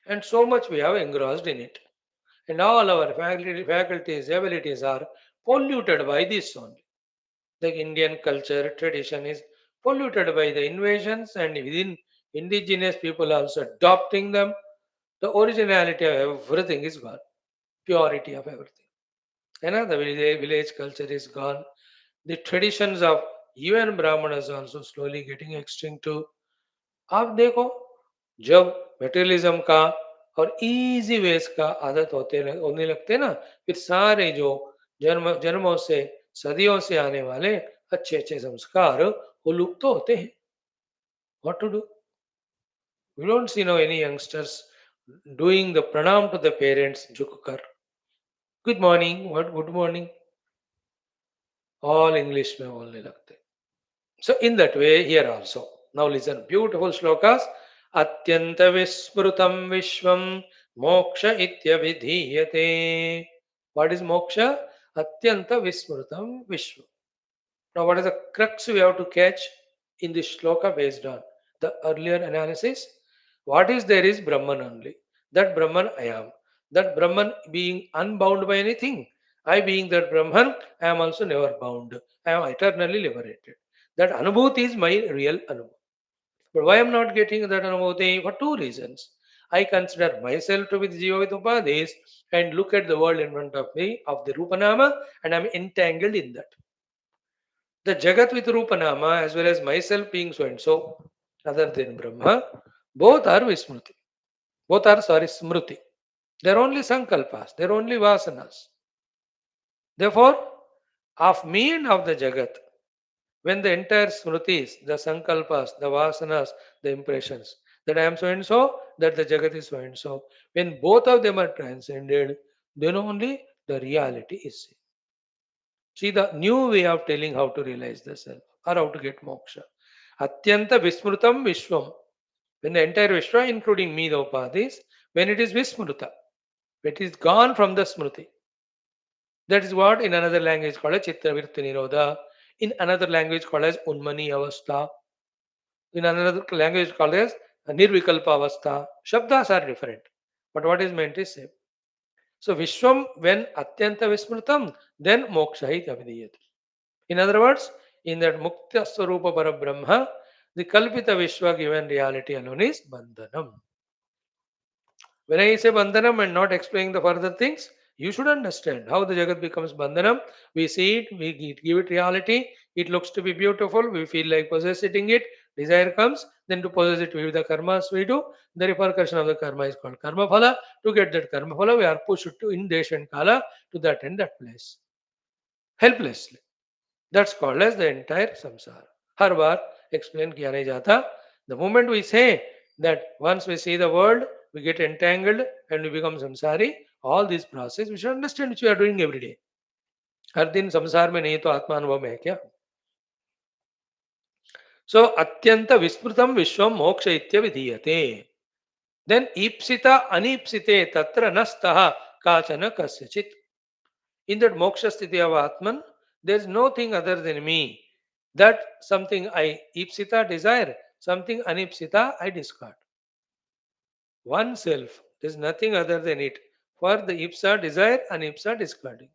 And so much we have engrossed in it. And all our faculties, abilities are polluted by this only. The Indian culture, tradition is polluted by the invasions and within indigenous people also adopting them. The originality of everything is gone. Purity of everything. You know, the village culture is gone. The traditions of even Brahmanas also slowly getting extinct too. आप देखो जब materialism का और easy veg का आदत होने लगते ना, फिर सारे जो जन्मों से सदियों से आने वाले अच्छे अच्छे संस्कार वो लुप्त तो होते हैं. What to do? We don't see no any youngsters doing the pranam to the parents झुककर. Good morning, what good morning, all English में बोलने लगते. So in that way here also, Now listen, beautiful shlokas. Atyanta vismrutam vishvam moksha ityavidhiyate. What is moksha? Atyanta vismrutam vishvam. Now, what is the crux we have to catch in this shloka based on the earlier analysis? What is there is Brahman only. That Brahman I am. That Brahman being unbound by anything. I being that Brahman, I am also never bound. I am eternally liberated. That Anubhuti is my real Anubhuti. But why I am not getting that Anubhuti? For two reasons. I consider myself to be the Jiva with Upadhis and look at the world in front of me of the Rupanama and I am entangled in that. The Jagat with Rupanama as well as myself being so and so, other than Brahma, both are Vismruti. Both are, sorry, Smruti. They are only Sankalpas, they are only Vasanas. Therefore, of me and of the Jagat, when the entire Smrutis, the Sankalpas, the Vasanas, the impressions, that I am so and so, that the Jagat is so and so, when both of them are transcended, then only the reality is seen. See the new way of telling how to realize the self or how to get moksha. Atyanta Vismrutam Vishwam. When the entire Vishwa, including me, the Upadhis, when it is Vismruta, it is gone from the Smruti. That is what in another language called as Chitta Vritti Nirodha, in another language called as Unmani Avastha, in another language called as Nirvikalpa Avastha. Shabdas are different, but what is meant is same. So Vishwam, when Atyanta Vismrutam, then Moksha iti Avidiyate. In other words, in that Mukta Swarupa Parabrahma, the Kalpita Vishwa given reality alone is Bandhanam. When I say Bandhanam and not explaining the further things, you should understand how the Jagat becomes Bandhanam. We see it, we give it reality, it looks to be beautiful, we feel like possessing it, desire comes, then to possess it with the karmas we do, the repercussion of the karma is called karma phala. To get that karma phala, we are pushed to in Desh and Kala to that and that place. Helplessly. That's called as the entire samsara. Her bar explain किया नहीं जाता. The moment we say that once we see the world, we get entangled and we become samsari, all this process we should understand which we are doing every day. हर दिन संसार में नहीं तो आत्मानुभव में है क्या? So अत्यंत विस्मृतम विश्वम मोक्ष इत्य विधीयते. Then ईप्सिता अनीप्सिते तत्र न स्तः काचन कस्यचित्. In that moksha sthiti of Atman, there is nothing other than me. That something I ipsita desire, something anipsita I discard. One self, there is nothing other than it. For the ipsa desire, anipsa discarding.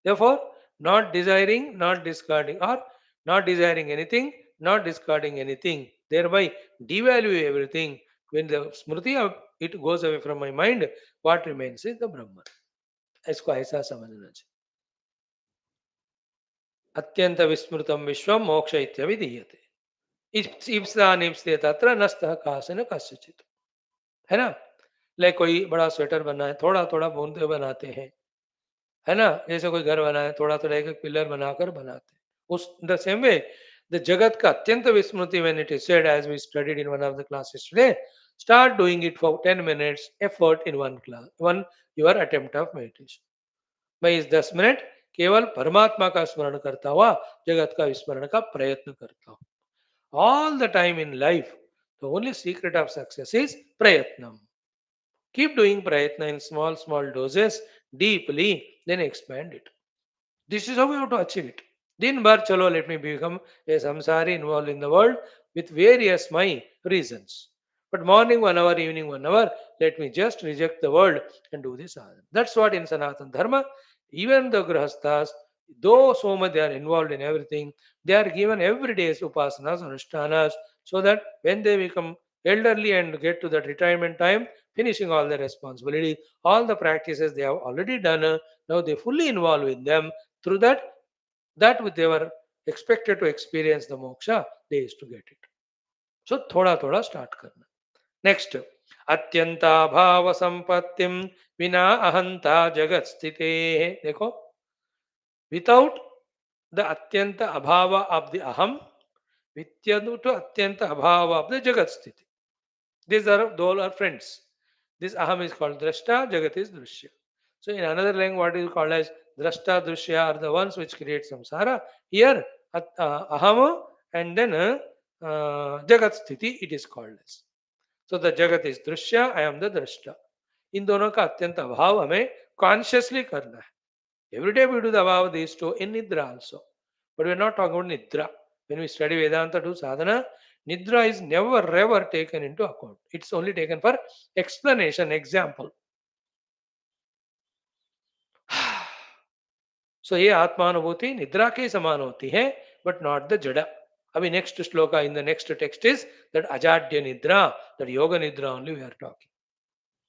Therefore, not desiring, not discarding, or not desiring anything, not discarding anything. Thereby devalue everything. When the smriti of it goes away from my mind, what remains is the Brahman. इसको ऐसा समझना चाहिए. अत्यंत विस्मृतम विश्व मोक्ष इत्यभिधीयते. ईप्सा निप्सते तत्र नस्तः कासन कस्यचित्. है ना? लाइक कोई बड़ा स्वेटर बनाए, थोड़ा थोड़ा बूंदे बनाते हैं, है ना? जैसे कोई घर बनाए, थोड़ा थोड़ा एक एक पिलर बनाकर बनाते हैं. उस द सेम वे द जगत का अत्यंत विस्मृति when it is said as we studied in one of the classes today, start doing it for 10 minutes effort in one class, one your attempt of meditation. मैं इस 10 minute केवल परमात्मा का स्मरण करता हुआ जगत का विस्मरण का प्रयत्न करता हूँ. All the time in life, the only secret of success is prayatnam. Keep doing prayatna in small, small doses, deeply, then expand it. This is how we have to achieve it. Din bar chalo, let me become a samsari involved in the world with various my reasons. But morning 1 hour, evening 1 hour, let me just reject the world and do this sadhana. That's what in Sanatana Dharma, even the grahasthas, though so much they are involved in everything, they are given every day's upasanas, anushtanas, so that when they become elderly and get to that retirement time, finishing all the responsibility, all the practices they have already done, now they fully involve in them. Through that they were expected to experience the moksha, they used to get it. So thoda thoda start karna. Next, अत्यंता भाव संपत्तिम विना अहंता जगत स्थिते. देखो, without the atyanta abhava of the aham, vityadu to atyanta abhava of the jagat sthiti. These are all are friends. This aham is called drashta, jagat is drushya. So in another language, what is called as drashta, drushya are the ones which create samsara. Here, aham and then Jagat Sthiti, it is called as. So the Jagat is Drishya, I am the Drashta. इन दोनों का अत्यंत अभाव हमें consciously करना है. Every day we do the above these two in Nidra also. But we are not talking about Nidra. When we study Vedanta to sadhana, Nidra is never ever taken into account. It's only taken for explanation, example. So ये आत्मानुभूति निद्रा के समान होती है, but not the jada. अभी next shloka in the next text is that ajadya nidra, that yoga nidra only we are talking.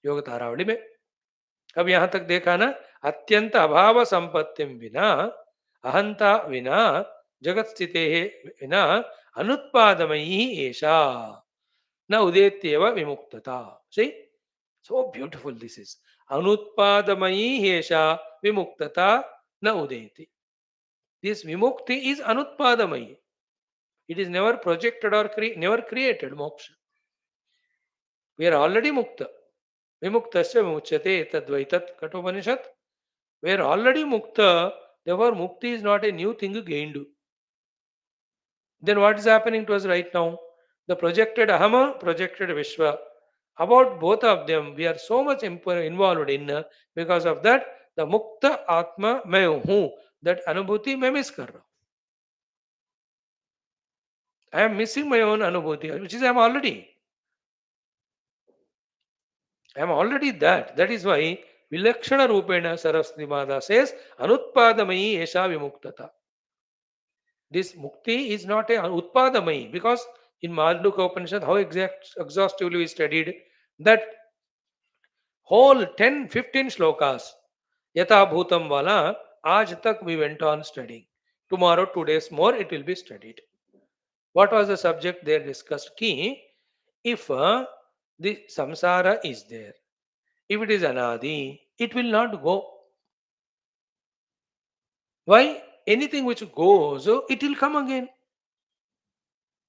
योग तारावली में अब यहां तक देखा ना, अत्यंत अभाव संपत्ति विना, अहंता विना, जगत स्थिते विना, अनुत्पादमयी एषा न उदेत्येव विमुक्तता. See, so beautiful this is. Anutpadamayi hesha vimuktata na udeti. This vimukti is anutpadamayi. It is never projected or never created moksha. We are already mukta. Vimuktasya vimuchyate tadvaitat katopanishad. We are already mukta. Therefore, mukti is not a new thing gained. Then what is happening to us right now? The projected ahama, projected vishwa. About both of them, we are so much involved in, because of that, the mukta atma मैं हूं, that अनुभूति मैं miss कर रहा हूं. I am missing my own अनुभूति, which is I am already that. That is why vilakshana rupena Saraswati Mata says anutpadamayi esha vimuktata. This mukti is not a utpadamayi, because in Madhuka Upanishad, how exhaustively we studied that whole 10-15 shlokas, Yata Bhutam Wala, Aaj tak we went on studying. Tomorrow, 2 days more, it will be studied. What was the subject there discussed? Ki, if the samsara is there, if it is anadi, it will not go. Why? Anything which goes, it will come again.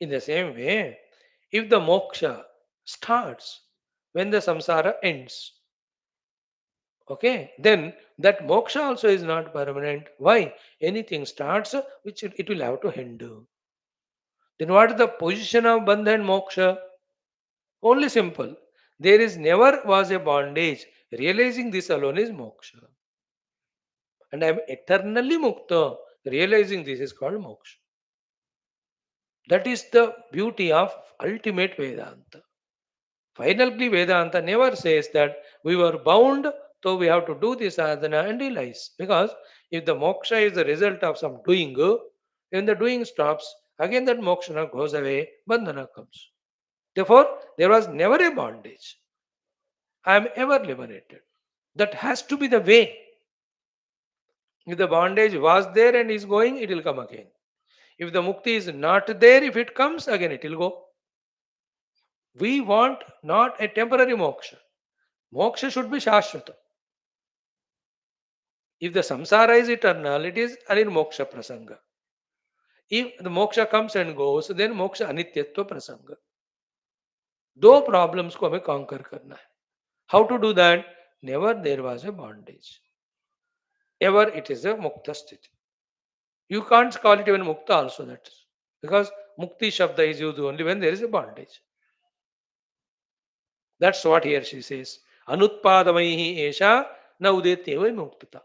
In the same way, if the moksha starts when the samsara ends, okay, then that moksha also is not permanent. Why? Anything starts which it will have to end. Then what is the position of bandha and moksha? Only simple. There is never was a bondage. Realizing this alone is moksha. And I am eternally mukta. Realizing this is called moksha. That is the beauty of ultimate Vedanta. Finally, Vedanta never says that we were bound, so we have to do this sadhana and realize. Because if the moksha is the result of some doing, when the doing stops, again that moksha goes away, bandhana comes. Therefore, there was never a bondage. I am ever liberated. That has to be the way. If the bondage was there and is going, it will come again. If the mukti is not there, if it comes, again it will go. We want not a temporary moksha. Moksha should be shashvata. If the samsara is eternal, it is anirmoksha prasanga. If the moksha comes and goes, then moksha anityatva prasanga. दो problems को हमें conquer करना है. How to do that? Never there was a bondage, ever it is a मुक्त स्थिति. You can't call it even mukta also, that is because mukti shabda is used only when there is a bondage. That's what here she says. Anutpadamayi esha na udetyeva muktata.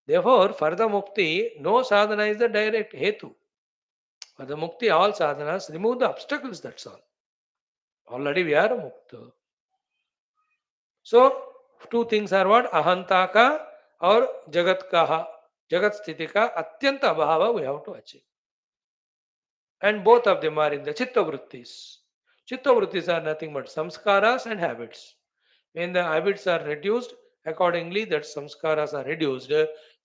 Therefore, for the mukti, no sadhana is the direct hetu. For the mukti, all sadhanas remove the obstacles, that's all. Already we are mukta. So, two things are what? Ahanta ka or jagat ka. Jagat sthiti ka atyanta abhava we have to achieve. And both of them are in the chitta vrittis. Chitta vrittis are nothing but samskaras and habits. When the habits are reduced, accordingly that samskaras are reduced,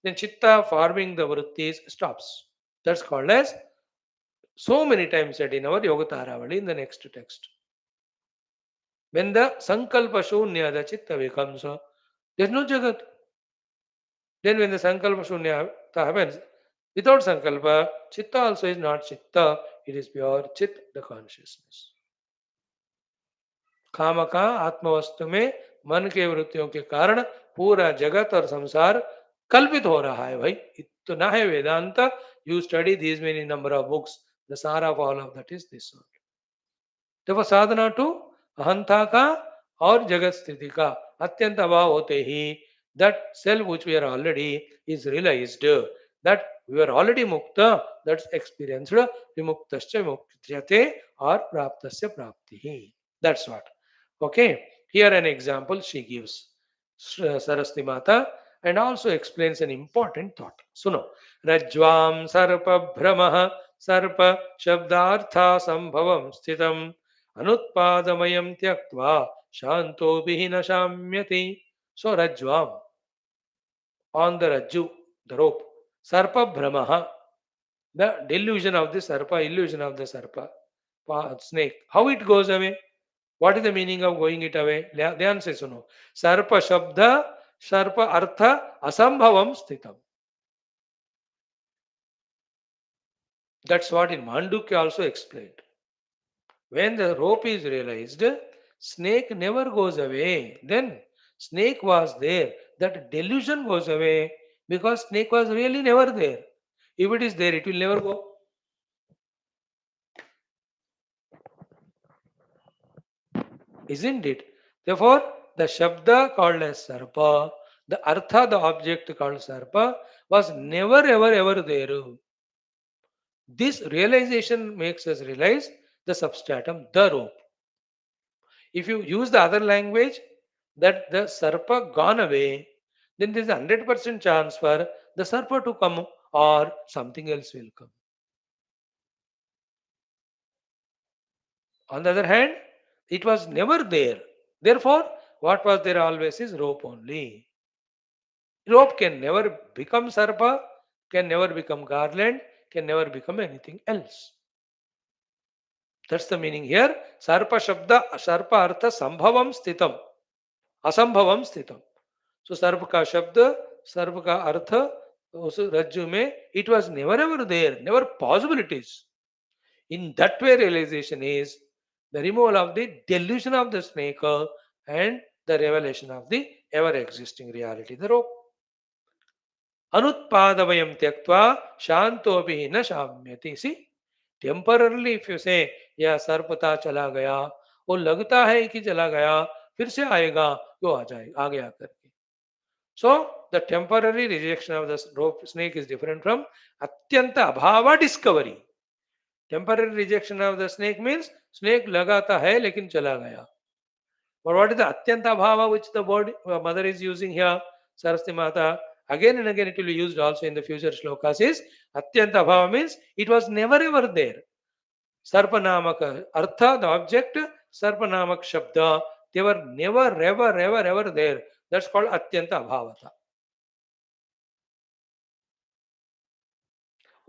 then chitta forming the vrittis stops. That's called as, so many times said in our Yoga Taravali in the next text. When the sankalpa shunya, the chitta becomes, there's no jagat. Then when the sankalpa shunya happens, without sankalpa, chitta also is not chitta, it is pure chit, the consciousness. काम का आत्मवस्तु में मन के वृत्तियों के कारण पूरा जगत और संसार कल्पित हो रहा है. भाई इतना है Vedanta. You study these many number of books, The sara of all of that is this one. Therefore, sadhana to ahanta ka और जगत स्थिति का अत्यंत अभाव होते ही that self which we are already is realized, that we are already mukta, that's experienced, vimuktascha vimuktsyate or praptasya prapti. That's what. Okay, here an example she gives, Saraswati Mata, and also explains an important thought. Suno. Rajvam sarpa bhramah sarpa shabdartha sambhavam sthitam anutpadamayam tyaktva shanto bihina shamyati. So Rajvam, on the Rajju, the rope. Sarpa Brahmaha, the delusion of the Sarpa, illusion of the Sarpa, snake. How it goes away? What is the meaning of going it away? Dhyan se suno. Sarpa Shabda, Sarpa Artha, Asambhavam Sthitam. That's what in Mandukya also explained. When the rope is realized, snake never goes away. Then snake was there. That delusion goes away because snake was really never there. If it is there, it will never go. Isn't it? Therefore, the Shabda called as Sarpa, the Artha, the object called Sarpa, was never ever there. This realization makes us realize the substratum, the rope. If you use the other language, that the Sarpa gone away, then there is a 100% chance for the Sarpa to come or something else will come. On the other hand, it was never there. Therefore, what was there always is rope only. Rope can never become Sarpa, can never become garland, can never become anything else. That's the meaning here. Sarpa Shabda, Sarpa Artha Sambhavam Sthitam. Asambhavam Sthitam. So Sarpa ka Shabda, Sarpa ka Artha, also Rajju mein, it was never ever there, never possible it is. In that way, realization is the removal of the delusion of the snake and the revelation of the ever existing reality, the rope. Anutpadavayam tyaktva shantopi na shamyati. See, temporarily if you say, या सर्पता चला गया, वो लगता है कि चला गया, फिर से आएगा, वो आ जाएगा, आ गया करके. So, the temporary rejection of the rope snake is different from atyanta abhava discovery. Temporary rejection of the snake means snake लगाता है लेकिन चला गया. But what is the atyanta bhava which the word mother is using here, Saraswati Mata? Again and again it will be used also in the future shlokas is atyanta bhava means it was never ever there. Sarpanamak artha, the object, Sarpanamak shabda, they were never ever there. That's called atyanta bhavata.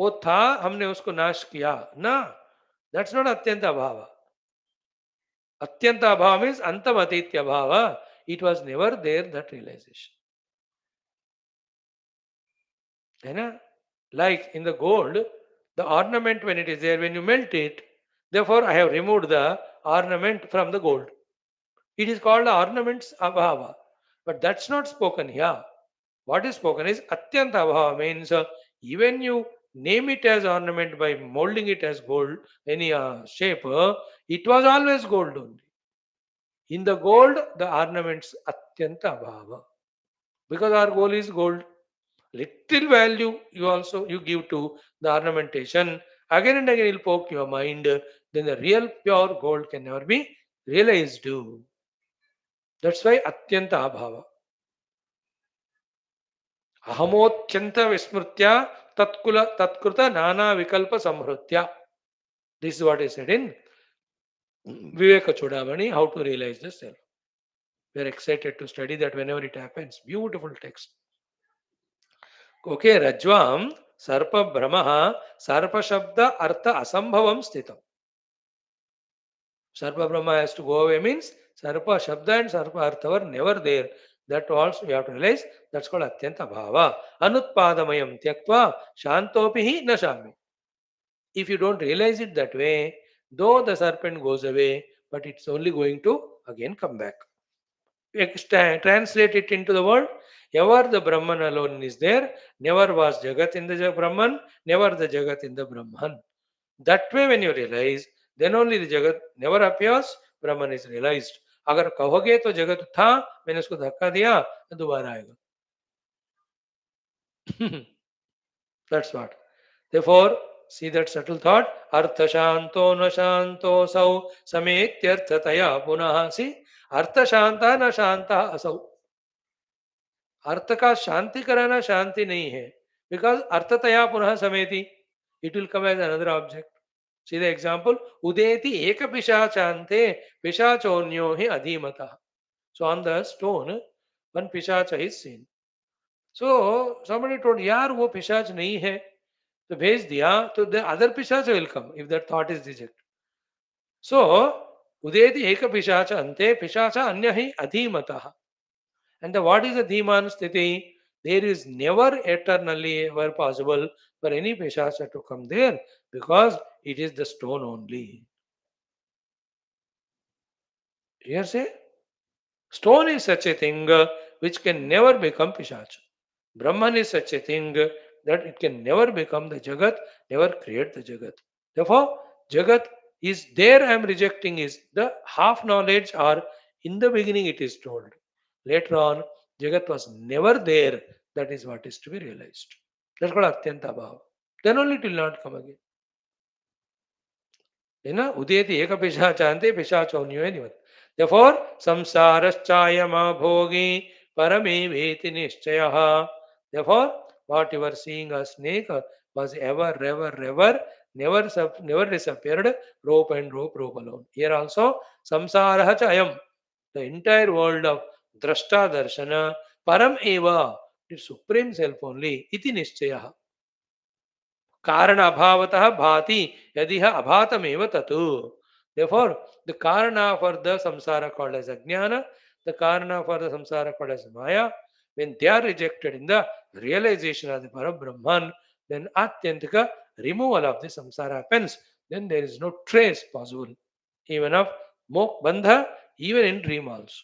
वो था हमने उसको नाश किया ना, that's not atyanta bhava. Atyanta bhava means antamatitya bhava. It was never there, that realization. Like in the gold, the ornament when it is there, when you melt it, therefore I have removed the ornament from the gold. It is called the ornaments abhava. But that's not spoken here. What is spoken is atyanta abhava means even you name it as ornament by molding it as gold, any shape, it was always gold only. In the gold, the ornaments atyanta abhava. Because our goal is gold. Little value you give to the ornamentation. Again and again, it will poke your mind. Then the real pure gold can never be realized. That's why atyanta abhava. Ahamotyanta vismrtya tatkruta nana vikalpa samhrutya. This is what is said in Viveka Chodamani, how to realize the self. We are excited to study that whenever it happens. Beautiful text. Okay, Rajvam, Sarpa Brahmaha, Sarpa Shabda Artha Asambhavam Sthitam. Sarpa Brahma has to go away means Sarpa Shabda and Sarpa Artha were never there. That also we have to realize, that's called Atyanta Bhava. Anutpadamayam Tyaktva Shantopihi Nashami. If you don't realize it that way, though the serpent goes away, but it's only going to again come back. Translate it into the word. Ever the Brahman alone is there, never was Jagat in the Brahman, never the Jagat in the Brahman. That way, when you realize, then only the Jagat never appears, Brahman is realized. अगर कहोगे तो जगत था, मैंने उसको धक्का दिया, तो दोबारा आएगा. That's what. Therefore, see that subtle thought. Artha shanto na shanto sau sametyarthataya punaha. See, artha shanta na shanta asau. अर्थ का शांति कराना शांति नहीं है. बिकॉज अर्थतया पुनः समेति, it will come as another object. See the example. उदेति एक पिशाचांते पिशाचोन्यो ही अधीमता. So on the stone one पिशाच is seen. So somebody told, यार वो पिशाच नहीं है, तो भेज दिया, तो द अदर पिशाच will come if that thought is reject. So उदेति एक पिशाच अंते पिशाच अन्य ही अधीमतः. And the, what is the Dhiman Sthiti? There is never eternally ever possible for any Pishasha to come there, because it is the stone only. Here say, stone is such a thing which can never become Pishacha. Brahman is such a thing that it can never become the Jagat, never create the Jagat. Therefore, Jagat is there, I am rejecting is the half knowledge, or in the beginning it is told. Later on, Jagat was never there. That is what is to be realized. That's called Atyanta Bhava. Then only it will not come again. Udeti eka pishachante pishachonyo nivat. Therefore, samsaraschayama bhogi parame veti nishchayaha. Therefore, what you are seeing as snake was ever, never disappeared, rope and rope alone. Here also, samsaraha chayam, the entire world of drashta darshana, param eva, the supreme self only, iti nishchayaha. कारण अभावतः भाति यदि अभातमेव ततु. Therefore, the karana for the samsara called as ajnana, the karana for the samsara called as maya, when they are rejected in the realization of the Parabrahman, then atyantika removal of the samsara happens. Then there is no trace possible, even of mok bandha, even in dream also.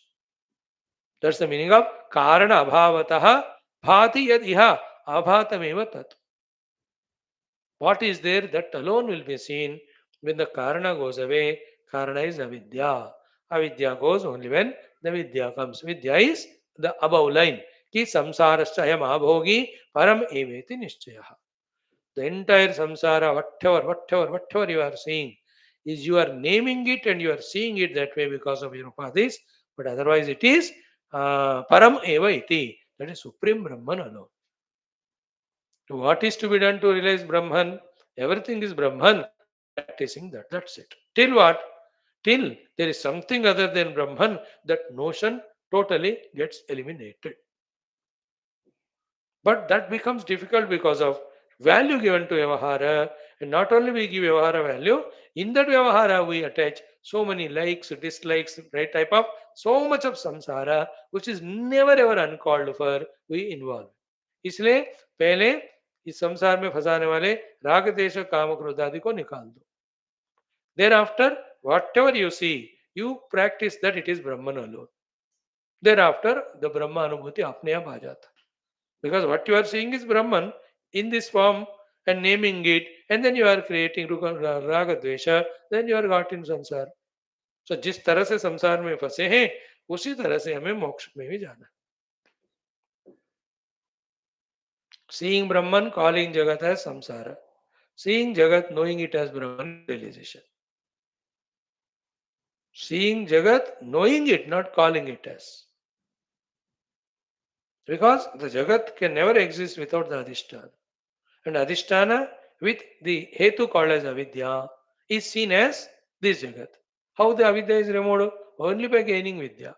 That's the meaning of karana abhavatah bhati yad iha abhatameva tat. What is there, that alone will be seen. When the karana goes away, karana is avidya. Avidya goes only when the vidya comes. Vidya is the above line. Ki samsarascha abhogi param eveti nishchayaha. The entire samsara, whatever you are seeing, is you are naming it and you are seeing it that way because of your upadhis, but otherwise it is param eva iti. That is Supreme Brahman alone. What is to be done to realize Brahman? Everything is Brahman, practicing that. That's it. Till what? Till there is something other than Brahman, that notion totally gets eliminated. But that becomes difficult because of value given to Vyavahara. And not only we give Vyavahara value, in that Vyavahara we attach so many likes, dislikes, right type of, so much of samsara, which is never ever uncalled for, we involve. इसलिए पहले इस संसार में फंसाने वाले राग देश काम क्रोध आदि को निकाल दो. Thereafter, whatever you see, you practice that it is Brahman alone. Thereafter, the Brahma Anubhuti apne आप आ जाता. Because what you are seeing is Brahman in this form and naming it, and then you are creating raga dvesha, then you are got in samsara. So जिस तरह से संसार में फंसे हैं, उसी तरह से हमें मोक्ष में भी जाना. Seeing Brahman, calling Jagat as samsara. Seeing Jagat, knowing it as Brahman, realization. Seeing Jagat, knowing it, not calling it as. Because the Jagat can never exist without the Adhisthana. And Adhisthana with the Hetu called as Avidya is seen as this Jagat. How the Avidya is removed? Only by gaining Vidya.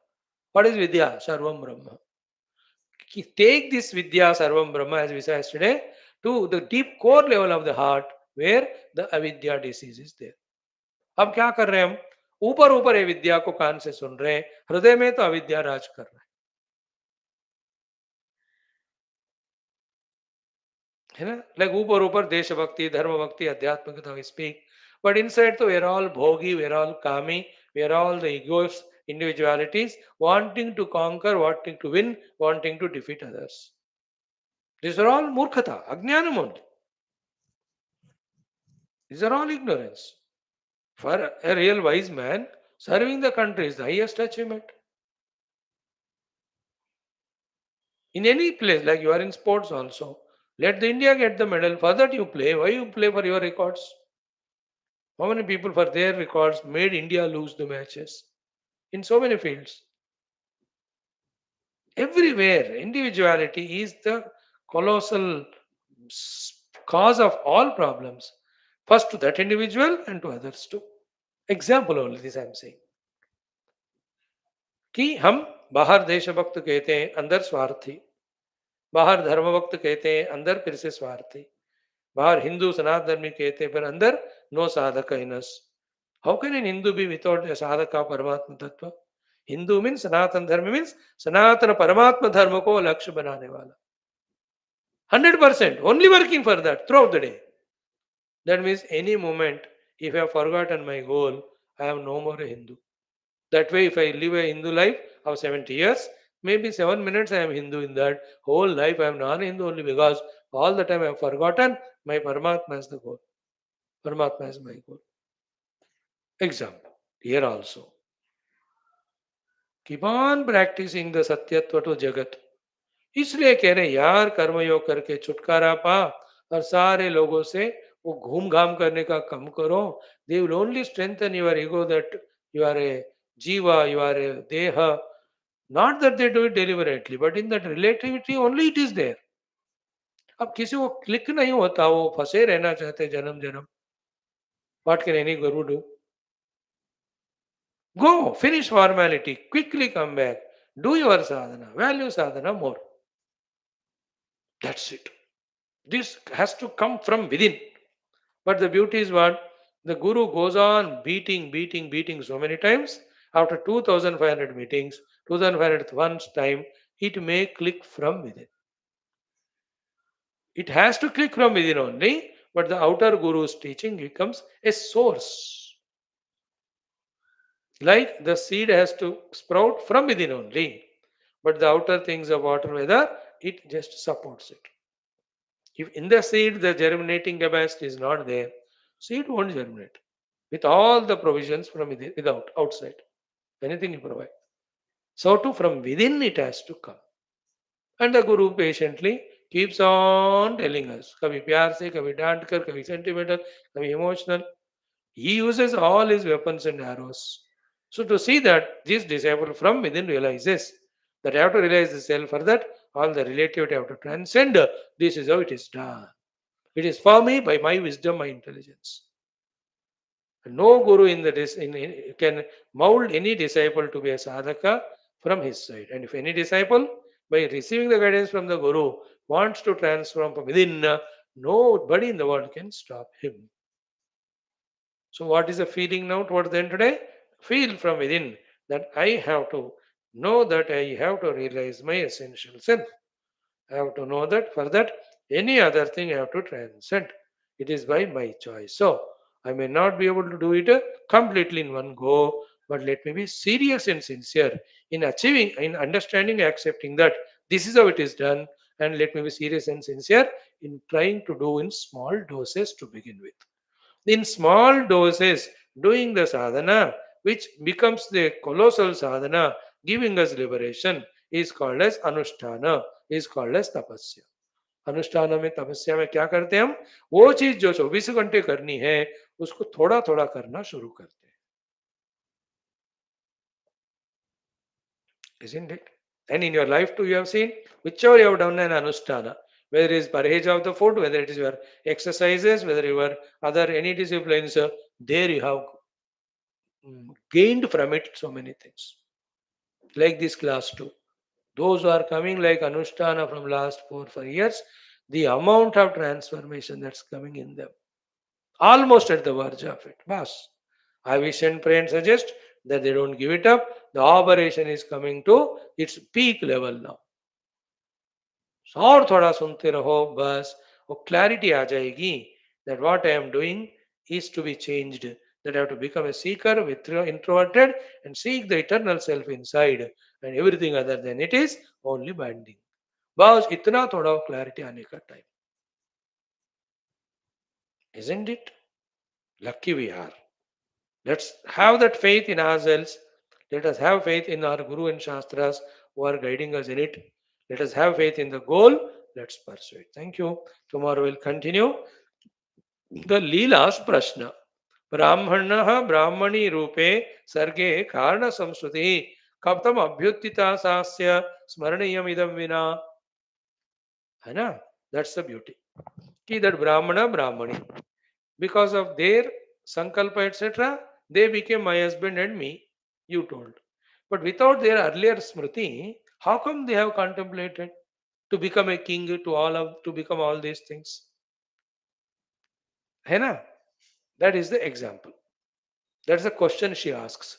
What is Vidya? Sarvam Brahma. Take this Vidya, Sarvam Brahma, as we said yesterday, to the deep core level of the heart where the Avidya disease is there. अब क्या कर रहे हैं हम? ऊपर ऊपर ये विद्या को कान से सुन रहे हैं, हृदय में तो अविद्या राज कर रहा है ना. लाइक ऊपर ऊपर देशभक्ति, धर्म भक्ति, अध्यात्मिकता वी स्पीक, बट इनसाइड तो वी आर ऑल भोगी, वी आर ऑल कामी, we are all the egos, individualities wanting to conquer, wanting to win, wanting to defeat others. These are all murkhata, ajnanam only. These are all ignorance. For a real wise man, serving the country is the highest achievement. In any place, like you are in sports also, let the India get the medal. For that you play. Why you play for your records? How many people for their records made India lose the matches? In so many fields. Everywhere, individuality is the colossal cause of all problems. First to that individual and to others too. Example only this I am saying. कि हम बाहर देशभक्त कहते हैं अंदर स्वार्थी बाहर धर्मभक्त कहते हैं अंदर फिर से स्वार्थी बाहर हिंदू सनातन धर्मी कहते हैं फिर अंदर नो साधक इनस how can an Hindu be without a साधक का परमात्मा तत्व हिंदू मीन्स सनातन धर्म मीन्स सनातन परमात्मा धर्म को लक्ष्य बनाने वाला 100% only working for that throughout the day. That means any moment if I have forgotten my goal I am no more a Hindu. That way, if I live a Hindu life of 70 years, maybe 7 minutes I am Hindu in that. Whole life I am non-Hindu only because all the time I have forgotten my Paramatma is the goal. Paramatma is my goal. Example, here also. Keep on practicing the Satyatva to Jagat. इसलिए कह रहे यार कर्मयोग करके छुटकारा पा और सारे लोगों से वो घूम घाम करने का कम करो they will only strengthen your ego that you are a जीवा यू आर ए देह not that they do it deliberately but in that relativity only it is there अब किसी को क्लिक नहीं होता वो फंसे रहना चाहते जन्म जन्म what can any Guru do go finish formality quickly come back do your Sadhana value Sadhana more that's it this has to come from within. But the beauty is what? The Guru goes on beating so many times. After 2500 meetings, 2500th once time, it may click from within. It has to click from within only, but the outer Guru's teaching becomes a source. Like the seed has to sprout from within only, but the outer things of water weather, it just supports it. If in the seed the germinating capacity is not there, seed won't germinate. With all the provisions from within, without outside, anything you provide. So too from within it has to come. And the Guru patiently keeps on telling us, kabhi pyar se, kabhi dant kar, kabhi sentimental, kabhi emotional. He uses all his weapons and arrows. So to see that this disciple from within realizes that I have to realize the self for that, all the relativity I have to transcend. This is how it is done. It is for me by my wisdom, my intelligence. No guru can mold any disciple to be a sadhaka from his side. And if any disciple, by receiving the guidance from the guru, wants to transform from within, nobody in the world can stop him. So, what is the feeling now towards the end today? Feel from within that I have to know that I have to realize my essential self. I have to know that for that any other thing I have to transcend. It is by my choice. So I may not be able to do it completely in one go, but let me be serious and sincere in achieving, in understanding, accepting that this is how it is done, and let me be serious and sincere in trying to do in small doses to begin with. In small doses, doing the sadhana, which becomes the colossal sadhana, giving us liberation, is called as anushtana, is called as tapasya. अनुष्ठान में तपस्या में क्या करते हैं हम वो चीज जो 24 घंटे करनी है उसको थोड़ा थोड़ा करना शुरू करते हैं isn't it and in your life too you have seen whichever you have done an anusthana whether it is parhej of the food whether it is your exercises whether your other any disciplines there you have gained from it so many things like this class too those who are coming like anushtana from last 4 5 years the amount of transformation that's coming in them almost at the verge of it. Boss, I wish and pray and suggest that they don't give it up. The operation is coming to its peak level now. So और थोड़ा सुनते रहो बस वो clarity आ जाएगी that what I am doing is to be changed. That I have to become a seeker, introverted, and seek the eternal self inside, and everything other than it is only binding. बस इतना थोड़ा clarity आने का time, isn't it? Lucky we are. Let's have that faith in ourselves. Let us have faith in our Guru and Shastras who are guiding us in it. Let us have faith in the goal. Let's pursue it. Thank you. Tomorrow we'll continue the Leela's Prashna. Brahmana Brahmani Rupe Sarge Karna Samsruti Kaptam Abhyuttita Sasya Smaraniyam Idam Vina. है ना? That's the beauty. Ki that Brahmana Brahmani. Because of their sankalpa, etc., they became my husband and me, you told. But without their earlier smriti, how come they have contemplated to become a king, to become all these things? है ना? That is the example. That's the question she asks.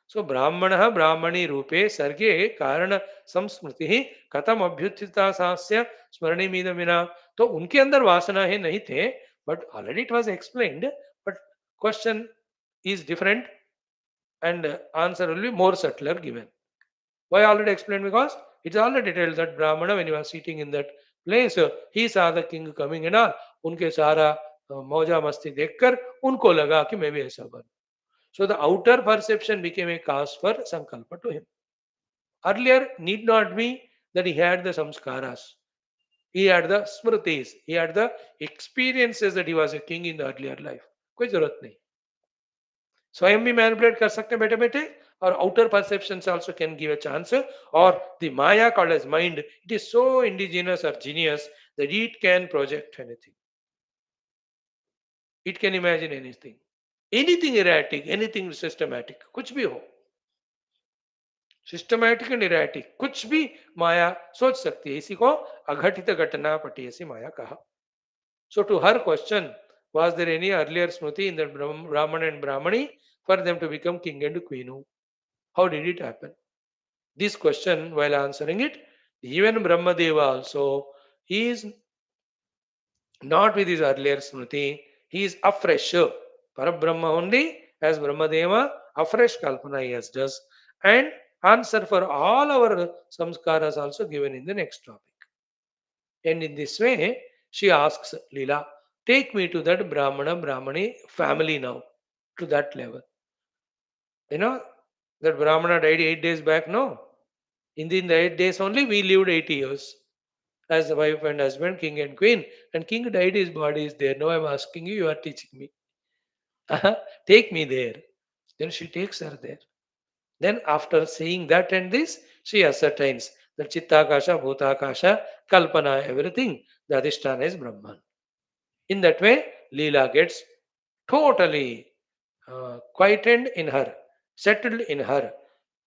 So Brahmana Brahmani Rupe Sarge Karana Samsmriti Katam Abhyuttita Sasya Smarani Midamina. तो उनके अंदर वासना है नहीं थे, but already it was explained. But question is different and answer will be more subtler given. Why already explained? Because it's already told that Brahmana, when he was sitting in that place, he saw the king coming and all. उनके सारा मौजा मस्ती देखकर उनको लगा कि मैं भी ऐसा बनूं. So the outer perception became a cause for sankalpa to him. Earlier need not be that he had the samskaras. He had the smritis. He had the experiences that he was a king in the earlier life. कोई जरूरत नहीं. स्वयं भी manipulate कर सकते हैं बैठे बैठे और outer perception also can give a chance, or the Maya called as mind, it is so indigenous or genius that it can project anything. It can imagine anything. Anything erratic, anything systematic, कुछ भी हो. Systematic and erratic कुछ भी माया सोच सकती है. इसी को अघटित घटना पटियसी माया कहा. So to her question, was there any earlier smriti in the Brahman and Brahmani for them to become king and queen? How did it happen? This question, while answering it, even Brahmadeva also, he is not with his earlier smriti, he is afresh. Parabrahma only, as Brahmadeva, afresh kalpana he has does. And answer for all our samskaras also given in the next topic. And in this way, she asks Leela, take me to that Brahmana Brahmani family now, to that level. You know, that Brahmana died 8 days back, no? In the 8 days only, we lived 80 years as a wife and husband, king and queen. And king died, his body is there. Now I'm asking you, you are teaching me. Take me there. Then she takes her there. Then after seeing that and this, she ascertains that Chittakasha, Bhutakasha, Kalpana, everything, the Adhisthana is Brahman. In that way, Leela gets totally quietened in her, settled in her,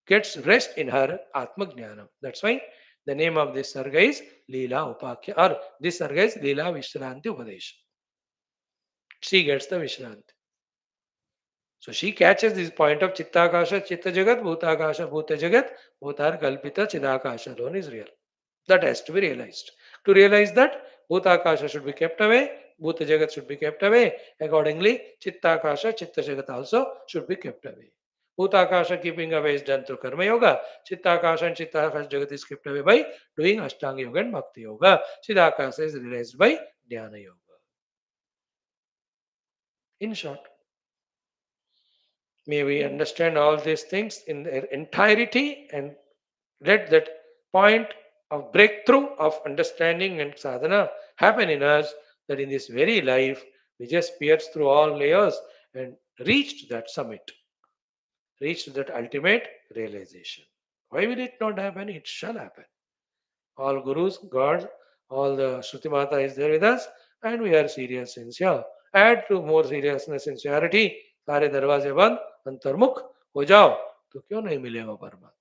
gets rest in her Atma Jnanam. That's why the name of this Sarga is Leela Upakya, or this Sarga is Leela Vishranthi Upadesha. She gets the Vishranthi. So she catches this point of Chittakasha, Chitta Jagat, Bhutakasha, Bhuta Jagat, both are Kalpita, Chidakasha alone is real. That has to be realized. To realize that, Bhutakasha should be kept away, Bhuta Jagat should be kept away. Accordingly, Chittakasha, Chitta Jagat also should be kept away. Bhutakasha keeping away is done through Karma Yoga. Chittakasha and Chittakasha Jagat is kept away by doing Ashtanga Yoga and Bhakti Yoga. Chidakasha is realized by Dhyana Yoga. In short, may we understand all these things in their entirety and let that point of breakthrough of understanding and sadhana happen in us, that in this very life we just pierced through all layers and reached that summit, reached that ultimate realization. Why will it not happen? It shall happen. All gurus, God, all the Shruti Mata is there with us, and we are serious, sincere. Add to more seriousness, sincerity. सारे दरवाजे बंद, अंतर्मुख हो जाओ, तो क्यों नहीं मिलेगा परमात्मा.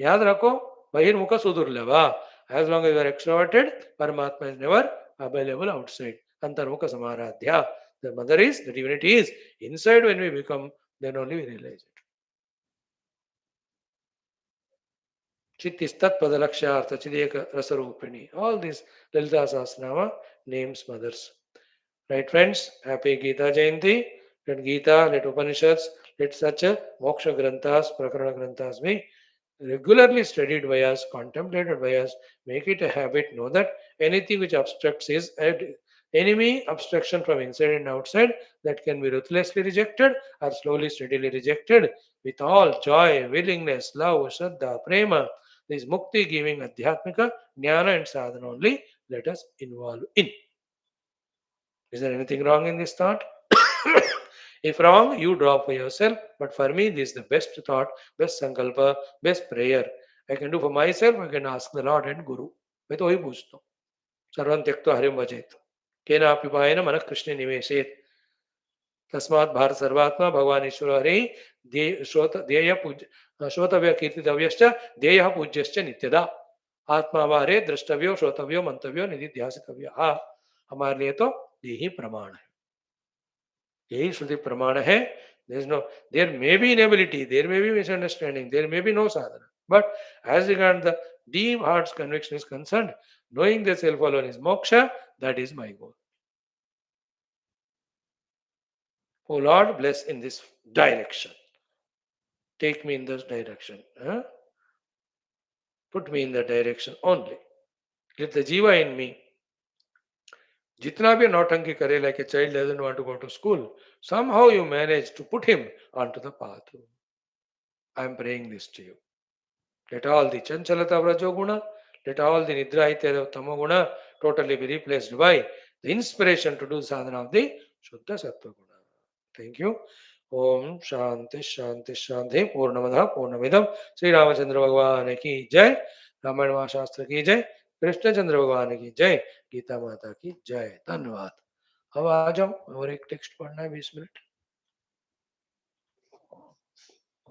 याद रखो, बहिर्मुख सुदुर्लभ. As long as you are extroverted, Paramatma is never available outside. Antarmukha Samaradhya. The mother is, the divinity is inside. When we become, then only we realize it. Chittistat Padalakshartha Chideka Rasarupini. All these Lalita Sahasranama names mothers. Right, friends? Happy Geetha Jayanti. Let Geetha, let Upanishads, let such Moksha Granthas, Prakarana Granthas be regularly studied by us, contemplated by us. Make it a habit. Know that anything which obstructs is Enemy, obstruction from inside and outside that can be ruthlessly rejected or slowly, steadily rejected with all joy, willingness, love, shraddha, prema. This mukti giving adhyatmika, jnana and sadhana only let us involve in. Is there anything wrong in this thought? If wrong, you drop for yourself. But for me, this is the best thought, best sankalpa, best prayer. I can do for myself, I can ask the Lord and Guru. मैं तो वही पूछता हूँ सर्वं त्यक्त्वा हरिं भजेत केनापि उपायेन मनः कृष्णे निवेशेत तस्मात् भारत सर्वात्मा भगवान ईश्वर हरि ध्येय पूज्य श्रोतव्य कीर्तितव्यश्च ध्येयः पूज्यश्च नित्यदा आत्मा वारे द्रष्टव्यो श्रोतव्यो मंतव्यो निधिध्यासितव्य हमारे लिए तो यही प्रमाण है यही श्रुति प्रमाण है there may be inability, there may be misunderstanding, there may be no sadhana, but as regard the deep heart's conviction is concerned, knowing the self alone is moksha, that is my goal. Oh Lord, bless in this direction, take me in this direction, put me in the direction only. Let the jiva in me jitna bhi nautanki kare, like a child doesn't want to go to school, somehow you manage to put him onto the path. I am praying this to you. Let all the chanchalata vrajo guna, let all the nidra itya tamo guna totally be replaced by the inspiration to do sadhana of the Shuddha Sattva guna. Thank you. Om Shanti Shanti Shanti Purnamada Purnamidam Sri Ramachandra Bhagwan ki Jai Ramayana Mahashastra ki Jai Krishna Chandra Bhagwan की जय गीता माता की जय धन्यवाद अब आ जाओ और एक टेक्स्ट पढ़ना है 20 मिनट